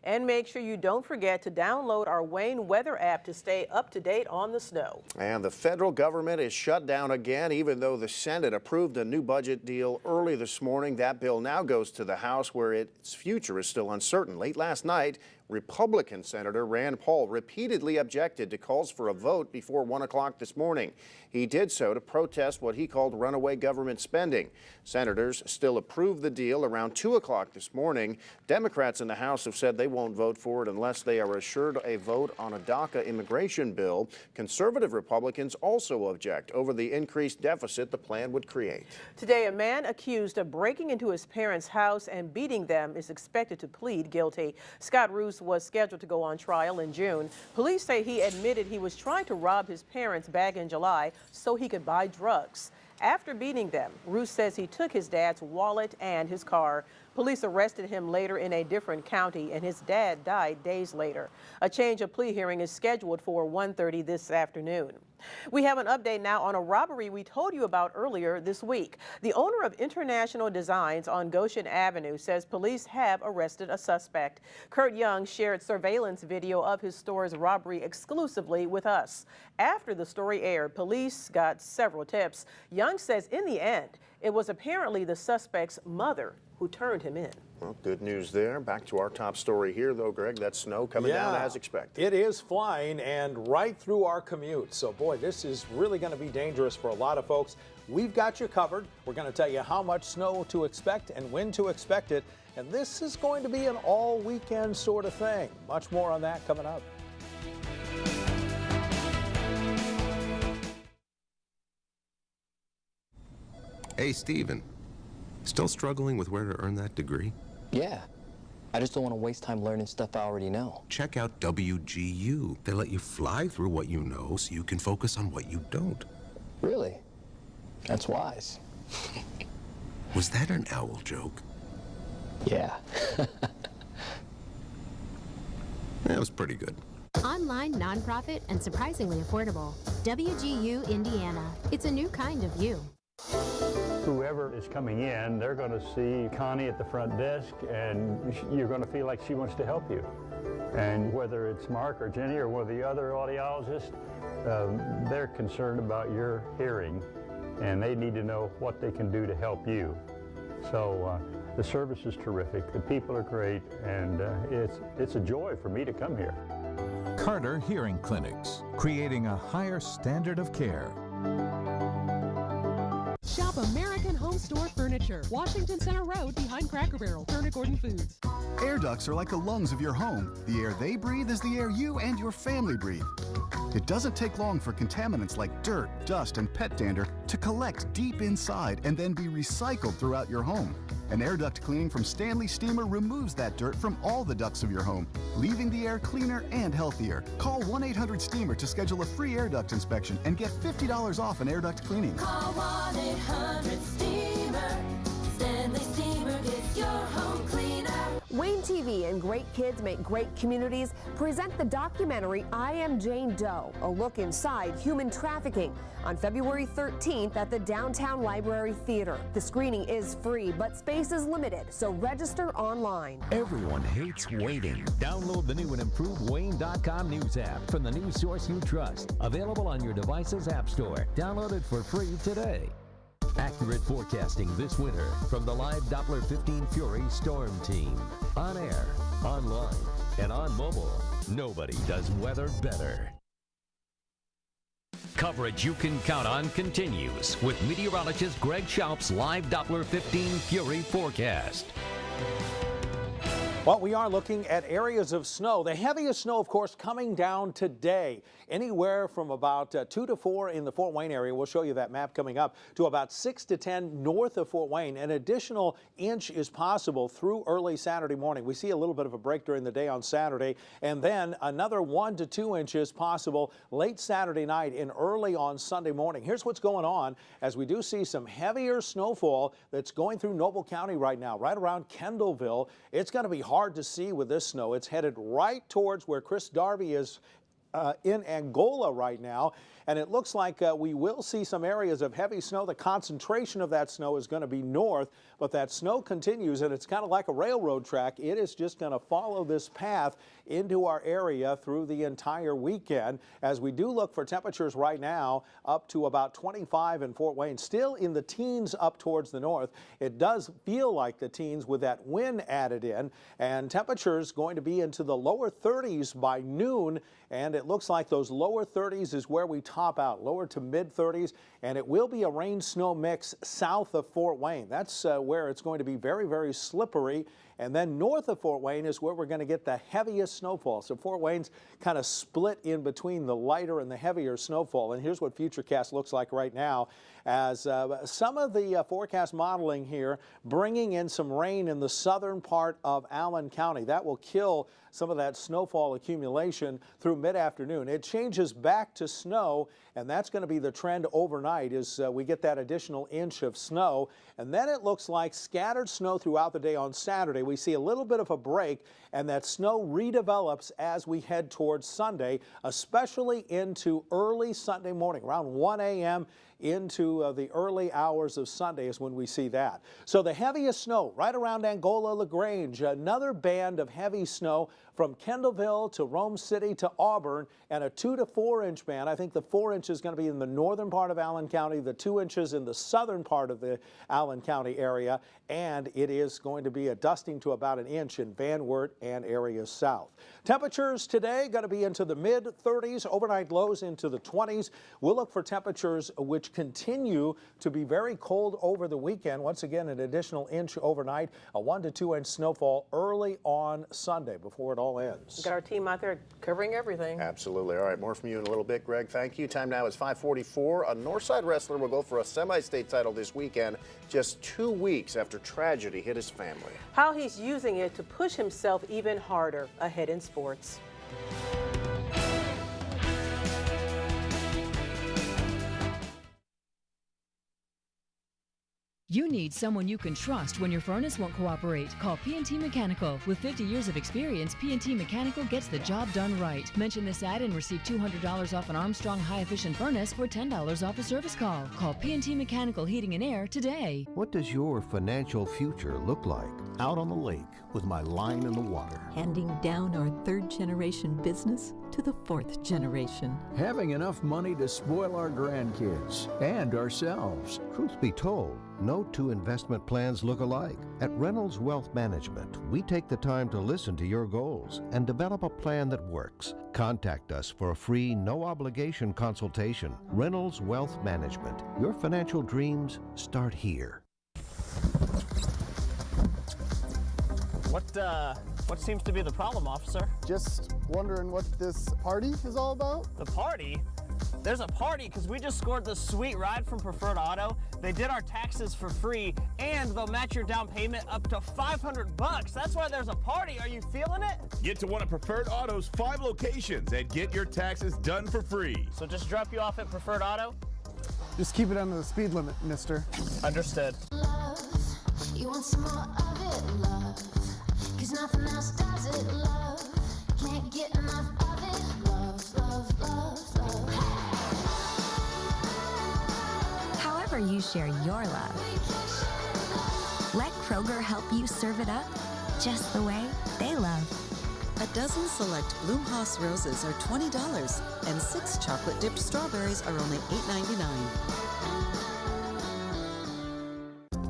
Speaker 2: And make sure you don't forget to download our Wayne Weather app to stay up to date on the snow.
Speaker 3: And the federal government is shut down again, even though the Senate approved a new budget deal early this morning. That bill now goes to the House, where its future is still uncertain. Late last night, Republican Senator Rand Paul repeatedly objected to calls for a vote before 1 o'clock this morning. He did so to protest what he called runaway government spending. Senators still approved the deal around 2 o'clock this morning. Democrats in the House have said they won't vote for it unless they are assured a vote on a DACA immigration bill. Conservative Republicans also object over the increased deficit the plan would create.
Speaker 2: Today, a man accused of breaking into his parents' house and beating them is expected to plead guilty. Scott Roos was scheduled to go on trial in June. Police say he admitted he was trying to rob his parents back in July so he could buy drugs. After beating them, Roos says he took his dad's wallet and his car. Police arrested him later in a different county, and his dad died days later. A change of plea hearing is scheduled for 1:30 this afternoon. We have an update now on a robbery we told you about earlier this week. The owner of International Designs on Goshen Avenue says police have arrested a suspect. Kurt Young shared surveillance video of his store's robbery exclusively with us. After the story aired, police got several tips. Young says in the end, it was apparently the suspect's mother who turned him in.
Speaker 3: Well, good news there. Back to our top story here, though, Greg. That snow coming down as expected.
Speaker 23: It is flying and right through our commute. So, boy, this is really going to be dangerous for a lot of folks. We've got you covered. We're going to tell you how much snow to expect and when to expect it. And this is going to be an all-weekend sort of thing. Much more on that coming up.
Speaker 16: Hey, Steven. Still struggling with where to earn that degree?
Speaker 17: Yeah. I just don't want to waste time learning stuff I already know.
Speaker 16: Check out WGU. They let you fly through what you know so you can focus on what you don't.
Speaker 17: Really? That's wise.
Speaker 16: Was that an owl joke?
Speaker 17: Yeah.
Speaker 16: That was pretty good.
Speaker 18: Online, nonprofit, and surprisingly affordable. WGU Indiana. It's a new kind of you.
Speaker 32: Whoever is coming in, they're going to see Connie at the front desk, and you're going to feel like she wants to help you. And whether it's Mark or Jenny or one of the other audiologists, they're concerned about your hearing, and they need to know what they can do to help you. So the service is terrific, the people are great, and it's a joy for me to come here.
Speaker 19: Carter Hearing Clinics, creating a higher standard of care.
Speaker 20: Shop American Home Store Furniture, Washington Center Road behind Cracker Barrel, Turner Gordon Foods.
Speaker 24: Air ducts are like the lungs of your home. The air they breathe is the air you and your family breathe. It doesn't take long for contaminants like dirt, dust, and pet dander to collect deep inside and then be recycled throughout your home. An air duct cleaning from Stanley Steamer removes that dirt from all the ducts of your home, leaving the air cleaner and healthier. Call 1-800-STEAMER to schedule a free air duct inspection and get $50 off an air duct cleaning.
Speaker 11: Call 1-800-STEAMER. Stanley Steamer gets your home cleaner.
Speaker 7: Wayne TV and Great Kids Make Great Communities present the documentary I Am Jane Doe, a look inside human trafficking, on February 13th at the Downtown Library Theater. The screening is free, but space is limited, so register online.
Speaker 22: Everyone hates waiting. Download the new and improved Wayne.com news app from the news source you trust. Available on your device's app store. Download it for free today. Accurate forecasting this winter from the live Doppler 15 Fury Storm Team. On air, online, and on mobile. Nobody does weather better. Coverage you can count on continues with meteorologist Greg Schaup's live Doppler 15 Fury forecast.
Speaker 23: Well, we are looking at areas of snow. The heaviest snow, of course, coming down today. Anywhere from about 2 to 4 in the Fort Wayne area. We'll show you that map coming up, to about 6 to 10 north of Fort Wayne. An additional inch is possible through early Saturday morning. We see a little bit of a break during the day on Saturday, and then another 1 to 2 inches possible late Saturday night and early on Sunday morning. Here's what's going on as we do see some heavier snowfall that's going through Noble County right now, right around Kendallville. It's going to be hard to see with this snow. It's headed right towards where Chris Darby is in Angola right now, and it looks like we will see some areas of heavy snow. The concentration of that snow is going to be north, but that snow continues, and it's kind of like a railroad track. It is just going to follow this path into our area through the entire weekend, as we do look for temperatures right now up to about 25 in Fort Wayne, still in the teens up towards the north. It does feel like the teens with that wind added in, and temperatures going to be into the lower 30s by noon, and it looks like those lower 30s is where we top out, lower to mid 30s, and it will be a rain-snow mix south of Fort Wayne. That's where it's going to be very, very slippery, And then north of Fort Wayne is where we're going to get the heaviest snowfall. So Fort Wayne's kind of split in between the lighter and the heavier snowfall. And here's what Futurecast looks like right now, as some of the forecast modeling here bringing in some rain in the southern part of Allen County. That will kill some of that snowfall accumulation through mid-afternoon. It changes back to snow, and that's going to be the trend overnight as we get that additional inch of snow. And then it looks like scattered snow throughout the day on Saturday. We see a little bit of a break, and that snow redevelops as we head towards Sunday, especially into early Sunday morning, around 1 a.m. into the early hours of Sunday is when we see that. So the heaviest snow right around Angola LaGrange, another band of heavy snow from Kendallville to Rome City to Auburn, and a 2 to 4 inch band. I think the 4 inches is going to be in the northern part of Allen County, the 2 inches in the southern part of the Allen County area, and it is going to be a dusting to about an inch in Van Wert and areas south. Temperatures today going to be into the mid-30s, overnight lows into the 20s. We'll look for temperatures which continue to be very cold over the weekend. Once again, an additional inch overnight, a 1 to 2 inch snowfall early on Sunday before it all ends.
Speaker 2: We've got our team out there covering everything.
Speaker 3: Absolutely. All right, more from you in a little bit, Greg. Thank you. Time now is 5:44. A Northside wrestler will go for a semi-state title this weekend, just 2 weeks after tragedy hit his family.
Speaker 2: How he's using it to push himself even harder ahead in sports.
Speaker 1: You need someone you can trust when your furnace won't cooperate. Call P&T Mechanical. With 50 years of experience, P&T Mechanical gets the job done right. Mention this ad and receive $200 off an Armstrong high-efficient furnace or $10 off a service call. Call P&T Mechanical Heating and Air today.
Speaker 4: What does your financial future look like? Out on the lake with my line in the water.
Speaker 5: Handing down our third-generation business to the fourth generation.
Speaker 4: Having enough money to spoil our grandkids and ourselves. Truth be told, no two investment plans look alike. At Reynolds Wealth Management, we take the time to listen to your goals and develop a plan that works. Contact us for a free, no-obligation consultation. Reynolds Wealth Management. Your financial dreams start here.
Speaker 6: What seems to be the problem, officer?
Speaker 8: Just wondering what this party is all about?
Speaker 6: The party? There's a party because we just scored this sweet ride from Preferred Auto. They did our taxes for free, and they'll match your down payment up to $500. That's why there's a party. Are you feeling it?
Speaker 25: Get to one of Preferred Auto's 5 locations and get your taxes done for free.
Speaker 6: So just drop you off at Preferred Auto?
Speaker 8: Just keep it under the speed limit, mister.
Speaker 6: Understood.
Speaker 11: Love, you want some more of it, love. 'Cause nothing else does it, love. Can't get enough of it, love, love, love, love.
Speaker 26: However you share your love, let Kroger help you serve it up just the way they love.
Speaker 27: A dozen select Bloomhaus roses are $20, and 6 chocolate-dipped strawberries are only $8.99.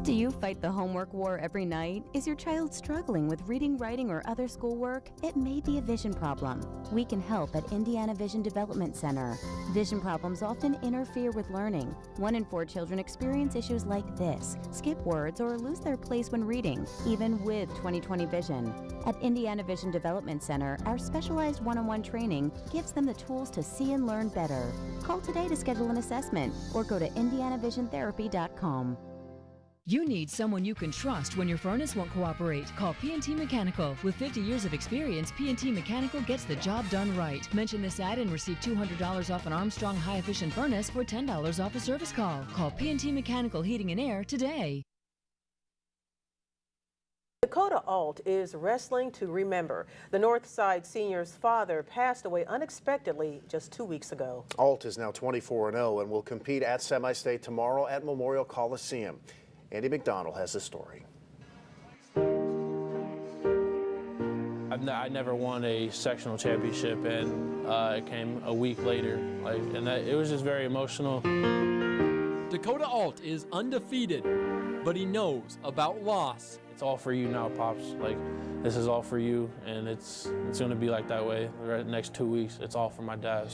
Speaker 21: Do you fight the homework war every night? Is your child struggling with reading, writing, or other schoolwork? It may be a vision problem. We can help at Indiana Vision Development Center. Vision problems often interfere with learning. 1 in 4 children experience issues like this, skip words, or lose their place when reading, even with 20/20 vision. At Indiana Vision Development Center, our specialized one-on-one training gives them the tools to see and learn better. Call today to schedule an assessment or go to indianavisiontherapy.com.
Speaker 1: You need someone you can trust when your furnace won't cooperate. Call P&T Mechanical. With 50 years of experience, P&T Mechanical gets the job done right. Mention this ad and receive $200 off an Armstrong high-efficient furnace or $10 off a service call. Call P&T Mechanical Heating and Air today.
Speaker 2: Dakota Alt is wrestling to remember. The Northside senior's father passed away unexpectedly just 2 weeks ago.
Speaker 3: Alt is now 24-0 and will compete at semi-state tomorrow at Memorial Coliseum. Andy McDonald has the story.
Speaker 28: I never won a sectional championship, and it came a week later. It was just very emotional.
Speaker 29: Dakota Alt is undefeated, but he knows about loss.
Speaker 28: It's all for you now, Pops. This is all for you, and it's going to be like that way the next 2 weeks. It's all for my dad.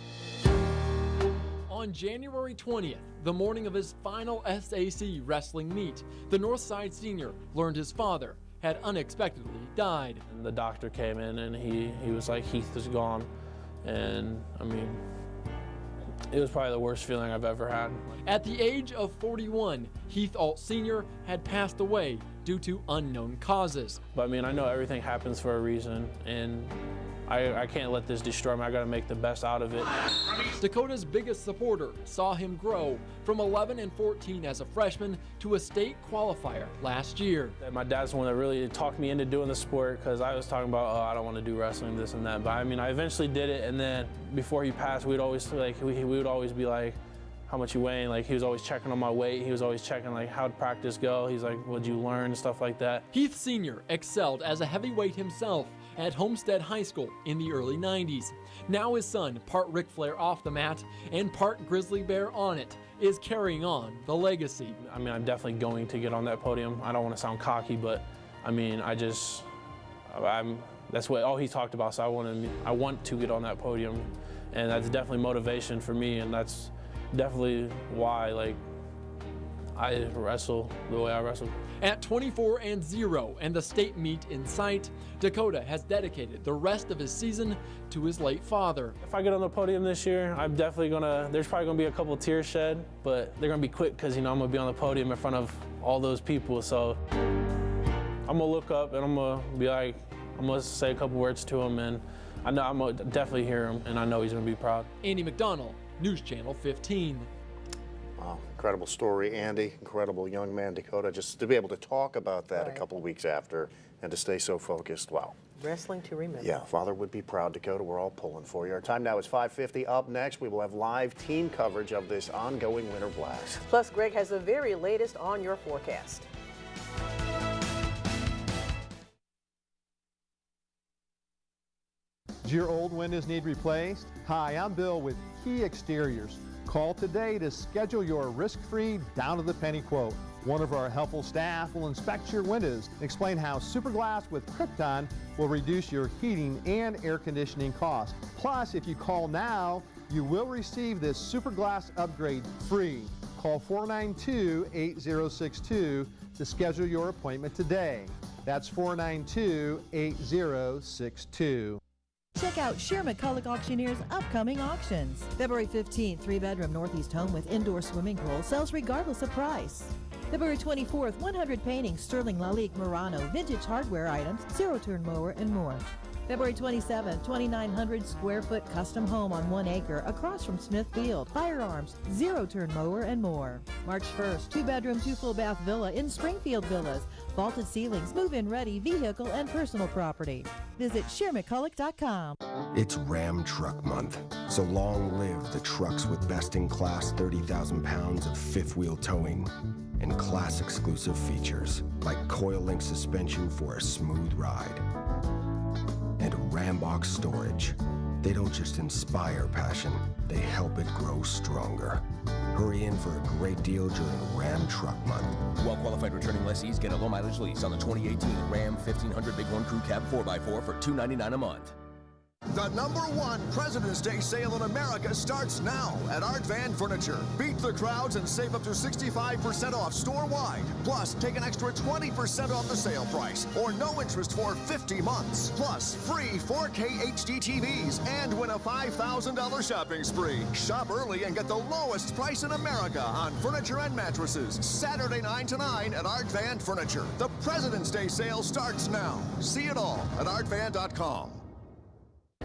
Speaker 29: On January 20th, the morning of his final SAC wrestling meet, the Northside senior learned his father had unexpectedly died.
Speaker 28: And the doctor came in and he was like, Heath is gone. And I mean, it was probably the worst feeling I've ever had.
Speaker 29: At the age of 41, Heath Ault Sr. had passed away due to unknown causes.
Speaker 28: But I mean, I know everything happens for a reason, and I can't let this destroy me. I gotta make the best out of it.
Speaker 29: Dakota's biggest supporter saw him grow from 11 and 14 as a freshman to a state qualifier last year.
Speaker 28: My dad's the one that really talked me into doing the sport, because I was talking about, oh, I don't want to do wrestling, this and that. But I mean, I eventually did it, and then before he passed, we'd always we would always be like, how much you weighing? Like, he was always checking on my weight. He was always checking, like, how'd practice go? He's like, what'd you learn? And stuff like that.
Speaker 29: Heath Sr. excelled as a heavyweight himself at Homestead High School in the early 90s. Now his son, part Ric Flair off the mat and part Grizzly Bear on it, is carrying on the legacy.
Speaker 28: I mean, I'm definitely going to get on that podium. I don't want to sound cocky, but I mean, that's what all he talked about, so I want to get on that podium, and that's definitely motivation for me, and that's definitely why, like, I wrestle the way I wrestle.
Speaker 29: At 24-0 and the state meet in sight, Dakota has dedicated the rest of his season to his late father.
Speaker 28: If I get on the podium this year, I'm definitely there's probably gonna be a couple tears shed, but they're gonna be quick because, you know, I'm gonna be on the podium in front of all those people. So I'm gonna look up and I'm gonna say a couple words to him, and I know I'm gonna definitely hear him, and I know he's gonna be proud.
Speaker 29: Andy McDonald, News Channel 15.
Speaker 3: Wow, incredible story, Andy. Incredible young man, Dakota. Just to be able to talk about that a couple of weeks after and to stay so focused, wow.
Speaker 2: Wrestling to remember.
Speaker 3: Yeah, father would be proud, Dakota. We're all pulling for you. Our time now is 5:50. Up next, we will have live team coverage of this ongoing Winter Blast.
Speaker 2: Plus, Greg has the very latest on your forecast.
Speaker 9: Do your old windows need replaced? Hi, I'm Bill with Key Exteriors. Call today to schedule your risk-free, down-to-the-penny quote. One of our helpful staff will inspect your windows and explain how Superglass with Krypton will reduce your heating and air conditioning costs. Plus, if you call now, you will receive this Superglass upgrade free. Call 492-8062 to schedule your appointment today. That's 492-8062.
Speaker 10: Check out Shear McCulloch Auctioneer's upcoming auctions. February 15th, 3-bedroom Northeast home with indoor swimming pool sells regardless of price. February 24th, 100 paintings, Sterling Lalique Murano, vintage hardware items, zero-turn mower, and more. February 27th, 2,900 square foot custom home on 1 acre across from Smith Field, firearms, zero-turn mower, and more. March 1st, 2-bedroom, 2 full bath villa in Springfield Villas, vaulted ceilings, move-in ready, vehicle and personal property. Visit ShearMcCulloch.com.
Speaker 12: It's Ram Truck Month, so long live the trucks with best-in-class 30,000 pounds of fifth-wheel towing and class-exclusive features like coil-link suspension for a smooth ride. And Rambox storage. They don't just inspire passion, they help it grow stronger. Hurry in for a great deal during Ram Truck Month.
Speaker 13: Well-qualified returning lessees get a low-mileage lease on the 2018 Ram 1500 Big One Crew Cab 4x4 for $299 a month.
Speaker 14: The #1 President's Day sale in America starts now at Art Van Furniture. Beat the crowds and save up to 65% off store-wide. Plus, take an extra 20% off the sale price or no interest for 50 months. Plus, free 4K HD TVs and win a $5,000 shopping spree. Shop early and get the lowest price in America on furniture and mattresses. Saturday 9 to 9 at Art Van Furniture. The President's Day sale starts now. See it all at artvan.com.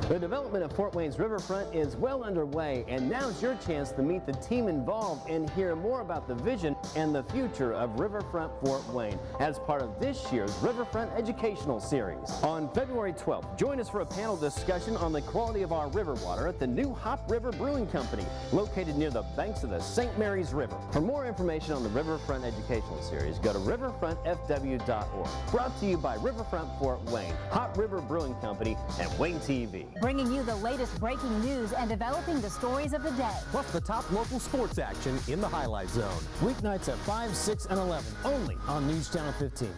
Speaker 15: The development of Fort Wayne's riverfront is well underway, and now's your chance to meet the team involved and hear more about the vision and the future of Riverfront Fort Wayne as part of this year's Riverfront Educational Series. On February 12th, join us for a panel discussion on the quality of our river water at the new Hop River Brewing Company, located near the banks of the St. Mary's River. For more information on the Riverfront Educational Series, go to riverfrontfw.org. Brought to you by Riverfront Fort Wayne, Hop River Brewing Company, and Wayne TV.
Speaker 16: Bringing you the latest breaking news and developing the stories of the day.
Speaker 17: Plus the top local sports action in the Highlight Zone. Weeknights at 5, 6, and 11, only on News Channel 15.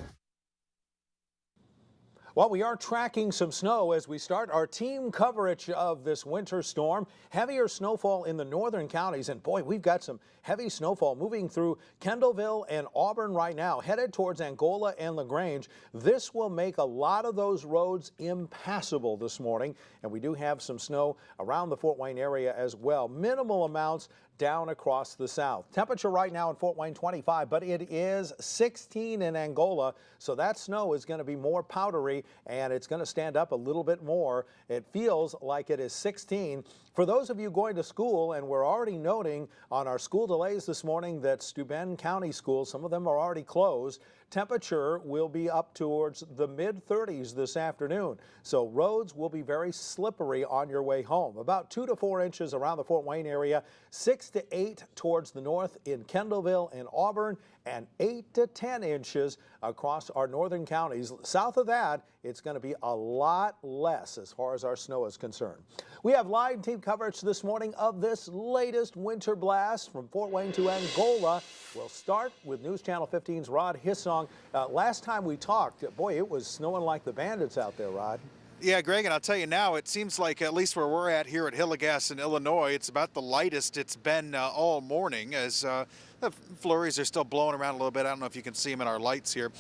Speaker 4: Well, we are tracking some snow as we start our team coverage of this winter storm. Heavier snowfall in the northern counties, and boy, we've got some heavy snowfall moving through Kendallville and Auburn right now, headed towards Angola and LaGrange. This will make a lot of those roads impassable this morning, and we do have some snow around the Fort Wayne area as well. Minimal amounts down across the south. Temperature right now in Fort Wayne 25, but it is 16 in Angola, so that snow is going to be more powdery and it's going to stand up a little bit more. It feels like it is 16. For those of you going to school, and we're already noting on our school delays this morning that Steuben County schools, some of them are already closed. Temperature will be up towards the mid-30s this afternoon, so roads will be very slippery on your way home. About 2 to 4 inches around the Fort Wayne area, 6 to 8 towards the north in Kendallville and Auburn, and 8 to 10 inches across our northern counties. South of that, it's going to be a lot less as far as our snow is concerned. We have live team coverage this morning of this latest winter blast from Fort Wayne to Angola. We'll start with News Channel 15's Rod Hissong. Last time we talked, boy, it was snowing like the bandits out there, Rod.
Speaker 5: Yeah, Greg, and I'll tell you now, it seems like at least where we're at here at Hillegas in Illinois, it's about the lightest it's been all morning as the flurries are still blowing around a little bit. I don't know if you can see them in our lights here.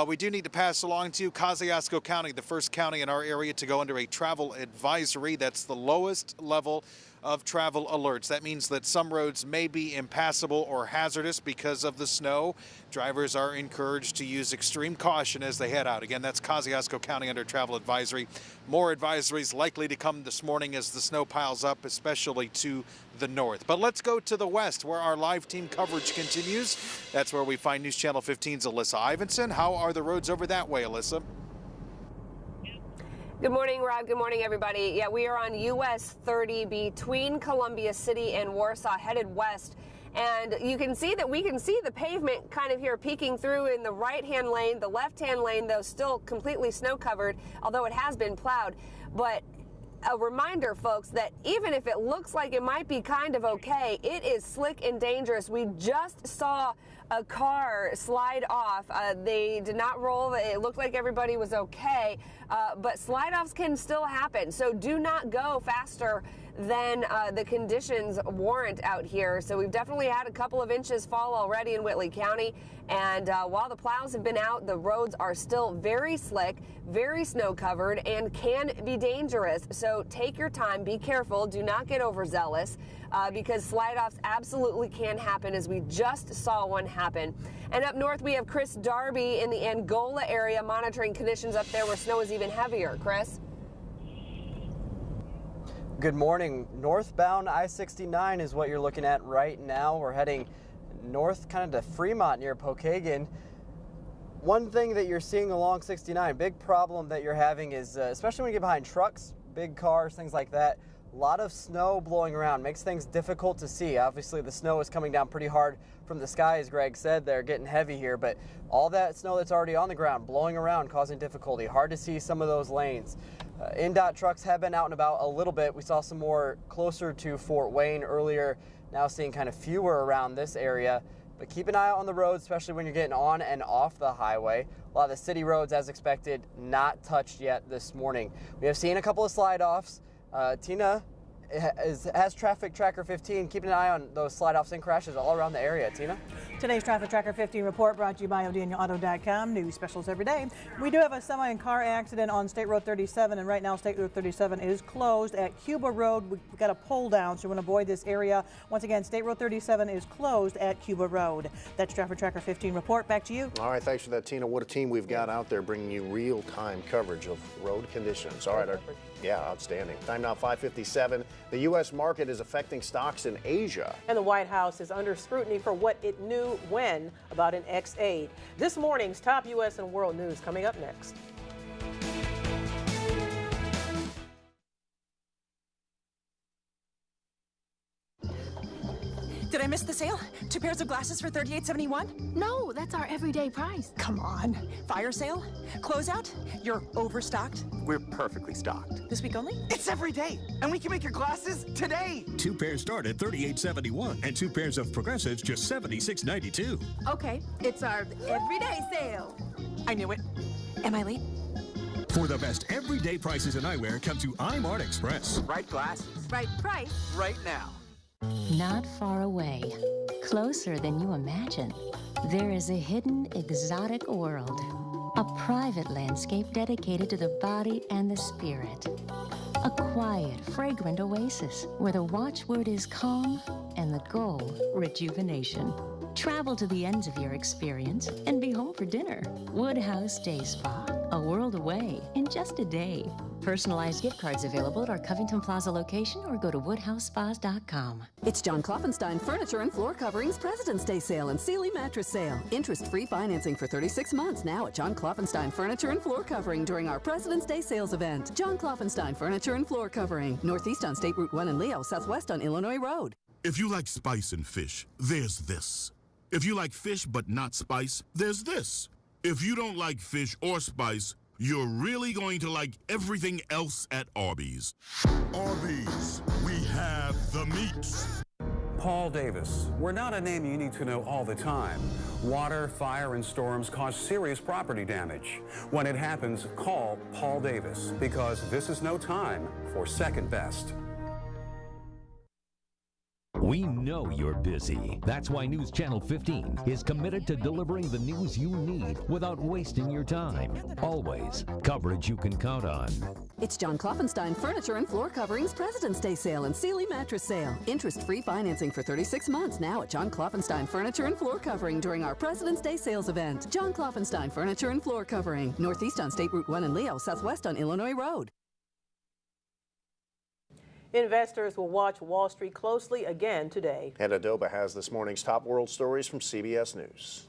Speaker 5: We do need to pass along to Kosciuszko County, the first county in our area to go under a travel advisory. That's the lowest level of travel alerts. That means that some roads may be impassable or hazardous because of the snow. Drivers are encouraged to use extreme caution as they head out. Again, that's Kosciuszko County under travel advisory. More advisories likely to come this morning as the snow piles up, especially to the north. But let's go to the west where our live team coverage continues. That's where we find News Channel 15's Alyssa Ivinson. How are the roads over that way, Alyssa?
Speaker 7: Good morning, Rod. Good morning, everybody. Yeah, we are on US 30 between Columbia City and Warsaw, headed west. And you can see that we can see the pavement kind of here peeking through in the right-hand lane. The left-hand lane, though, still completely snow-covered, although it has been plowed. But a reminder, folks, that even if it looks like it might be kind of okay, it is slick and dangerous. We just saw a car slide off. They did not roll. It looked like everybody was okay, but slide-offs can still happen. So do not go faster than the conditions warrant out here. So we've definitely had a couple of inches fall already in Whitley County. And while the plows have been out, the roads are still very slick, very snow covered, and can be dangerous. So take your time, be careful, do not get overzealous because slide-offs absolutely can happen, as we just saw one happen. And up north, we have Chris Darby in the Angola area monitoring conditions up there where snow is even heavier. Chris?
Speaker 18: Good morning. Northbound I-69 is what you're looking at right now. We're heading north kind of to Fremont near Pokagon. One thing that you're seeing along 69, big problem that you're having is, especially when you get behind trucks, big cars, things like that, a lot of snow blowing around makes things difficult to see. Obviously the snow is coming down pretty hard from the sky, as Greg said. They're getting heavy here, but all that snow that's already on the ground blowing around causing difficulty. Hard to see some of those lanes. NDOT trucks have been out and about a little bit. We saw some more closer to Fort Wayne earlier, now seeing kind of fewer around this area. But keep an eye out on the roads, especially when you're getting on and off the highway. A lot of the city roads, as expected, not touched yet this morning. We have seen a couple of slide-offs. Tina has Traffic Tracker 15 keeping an eye on those slide-offs and crashes all around the area. Tina?
Speaker 19: Today's Traffic Tracker 15 report brought to you by O'DanielAuto.com. News specials every day. We do have a semi and car accident on State Road 37, and right now State Road 37 is closed at Cuba Road. We've got a pull down, so you want to avoid this area. Once again, State Road 37 is closed at Cuba Road. That's Traffic Tracker 15 report. Back to you.
Speaker 3: All right, thanks for that, Tina. What a team we've got out there bringing you real-time coverage of road conditions. All right, yeah, outstanding. Time now 5:57. The U.S. market is affecting stocks in Asia.
Speaker 2: And the White House is under scrutiny for what it knew when about an ex-aide. This morning's top U.S. and world news coming up next.
Speaker 20: Did I miss the sale? 2 pairs of glasses for $38.71?
Speaker 22: No, that's our everyday price.
Speaker 20: Come on. Fire sale? Closeout? You're overstocked?
Speaker 23: We're perfectly stocked.
Speaker 20: This week only?
Speaker 23: It's every day, and we can make your glasses today.
Speaker 24: 2 pairs start at $38.71, and 2 pairs of Progressives just $76.92.
Speaker 22: Okay, it's our everyday sale.
Speaker 20: I knew it. Am I late?
Speaker 24: For the best everyday prices in eyewear, come to iMart Express.
Speaker 23: Right glasses.
Speaker 16: Right price.
Speaker 23: Right now.
Speaker 1: Not far away, closer than you imagine, there is a hidden exotic world. A private landscape dedicated to the body and the spirit. A quiet, fragrant oasis where the watchword is calm and the goal, rejuvenation. Travel to the ends of your experience and be home for dinner. Woodhouse Day Spa, a world away in just a day. Personalized gift cards available at our Covington Plaza location or go to woodhousespas.com.
Speaker 6: It's John Klopfenstein Furniture and Floor Coverings President's Day Sale and Sealy Mattress Sale. Interest-free financing for 36 months now at John Klopfenstein Furniture and Floor Covering during our President's Day Sales event. John Klopfenstein Furniture and Floor Covering, northeast on State Route 1 in Leo, southwest on Illinois Road.
Speaker 24: If you like spice and fish, there's this. If you like fish but not spice, there's this. If you don't like fish or spice, you're really going to like everything else at Arby's. Arby's, we have the meats.
Speaker 8: Paul Davis. We're not a name you need to know all the time. Water, fire, and storms cause serious property damage. When it happens, call Paul Davis, because this is no time for second best.
Speaker 11: We know you're busy. That's why News Channel 15 is committed to delivering the news you need without wasting your time. Always coverage you can count on.
Speaker 6: It's John Klopfenstein Furniture and Floor Coverings President's Day Sale and Sealy Mattress Sale. Interest-free financing for 36 months now at John Klopfenstein Furniture and Floor Covering during our President's Day Sales event. John Klopfenstein Furniture and Floor Covering, northeast on State Route 1 in Leo, southwest on Illinois Road.
Speaker 2: Investors will watch Wall Street closely again today.
Speaker 3: And Adoba has this morning's top world stories from CBS News.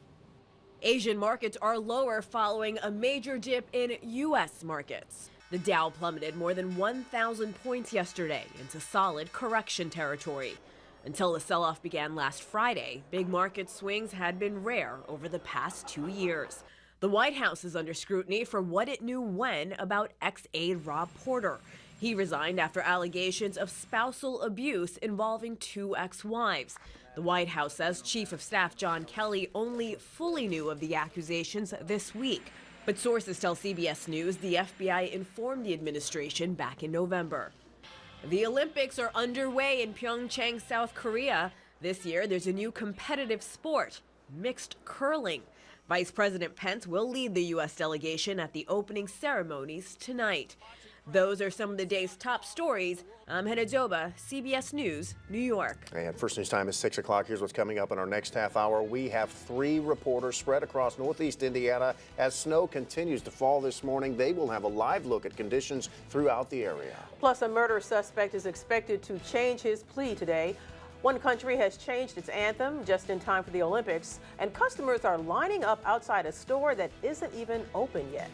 Speaker 21: Asian markets are lower following a major dip in U.S. markets. The Dow plummeted more than 1,000 points yesterday into solid correction territory. Until the sell-off began last Friday, big market swings had been rare over the past 2 years. The White House is under scrutiny for what it knew when about ex-aide Rob Porter. He resigned after allegations of spousal abuse involving 2 ex-wives. The White House says Chief of Staff John Kelly only fully knew of the accusations this week. But sources tell CBS News the FBI informed the administration back in November. The Olympics are underway in Pyeongchang, South Korea. This year, there's a new competitive sport, mixed curling. Vice President Pence will lead the U.S. delegation at the opening ceremonies tonight. Those are some of the day's top stories. I'm Hannah Doba, CBS News, New York.
Speaker 3: And first news time is 6 o'clock. Here's what's coming up in our next half hour. We have 3 reporters spread across northeast Indiana. As snow continues to fall this morning, they will have a live look at conditions throughout the area.
Speaker 2: Plus, a murder suspect is expected to change his plea today. One country has changed its anthem just in time for the Olympics, and customers are lining up outside a store that isn't even open yet.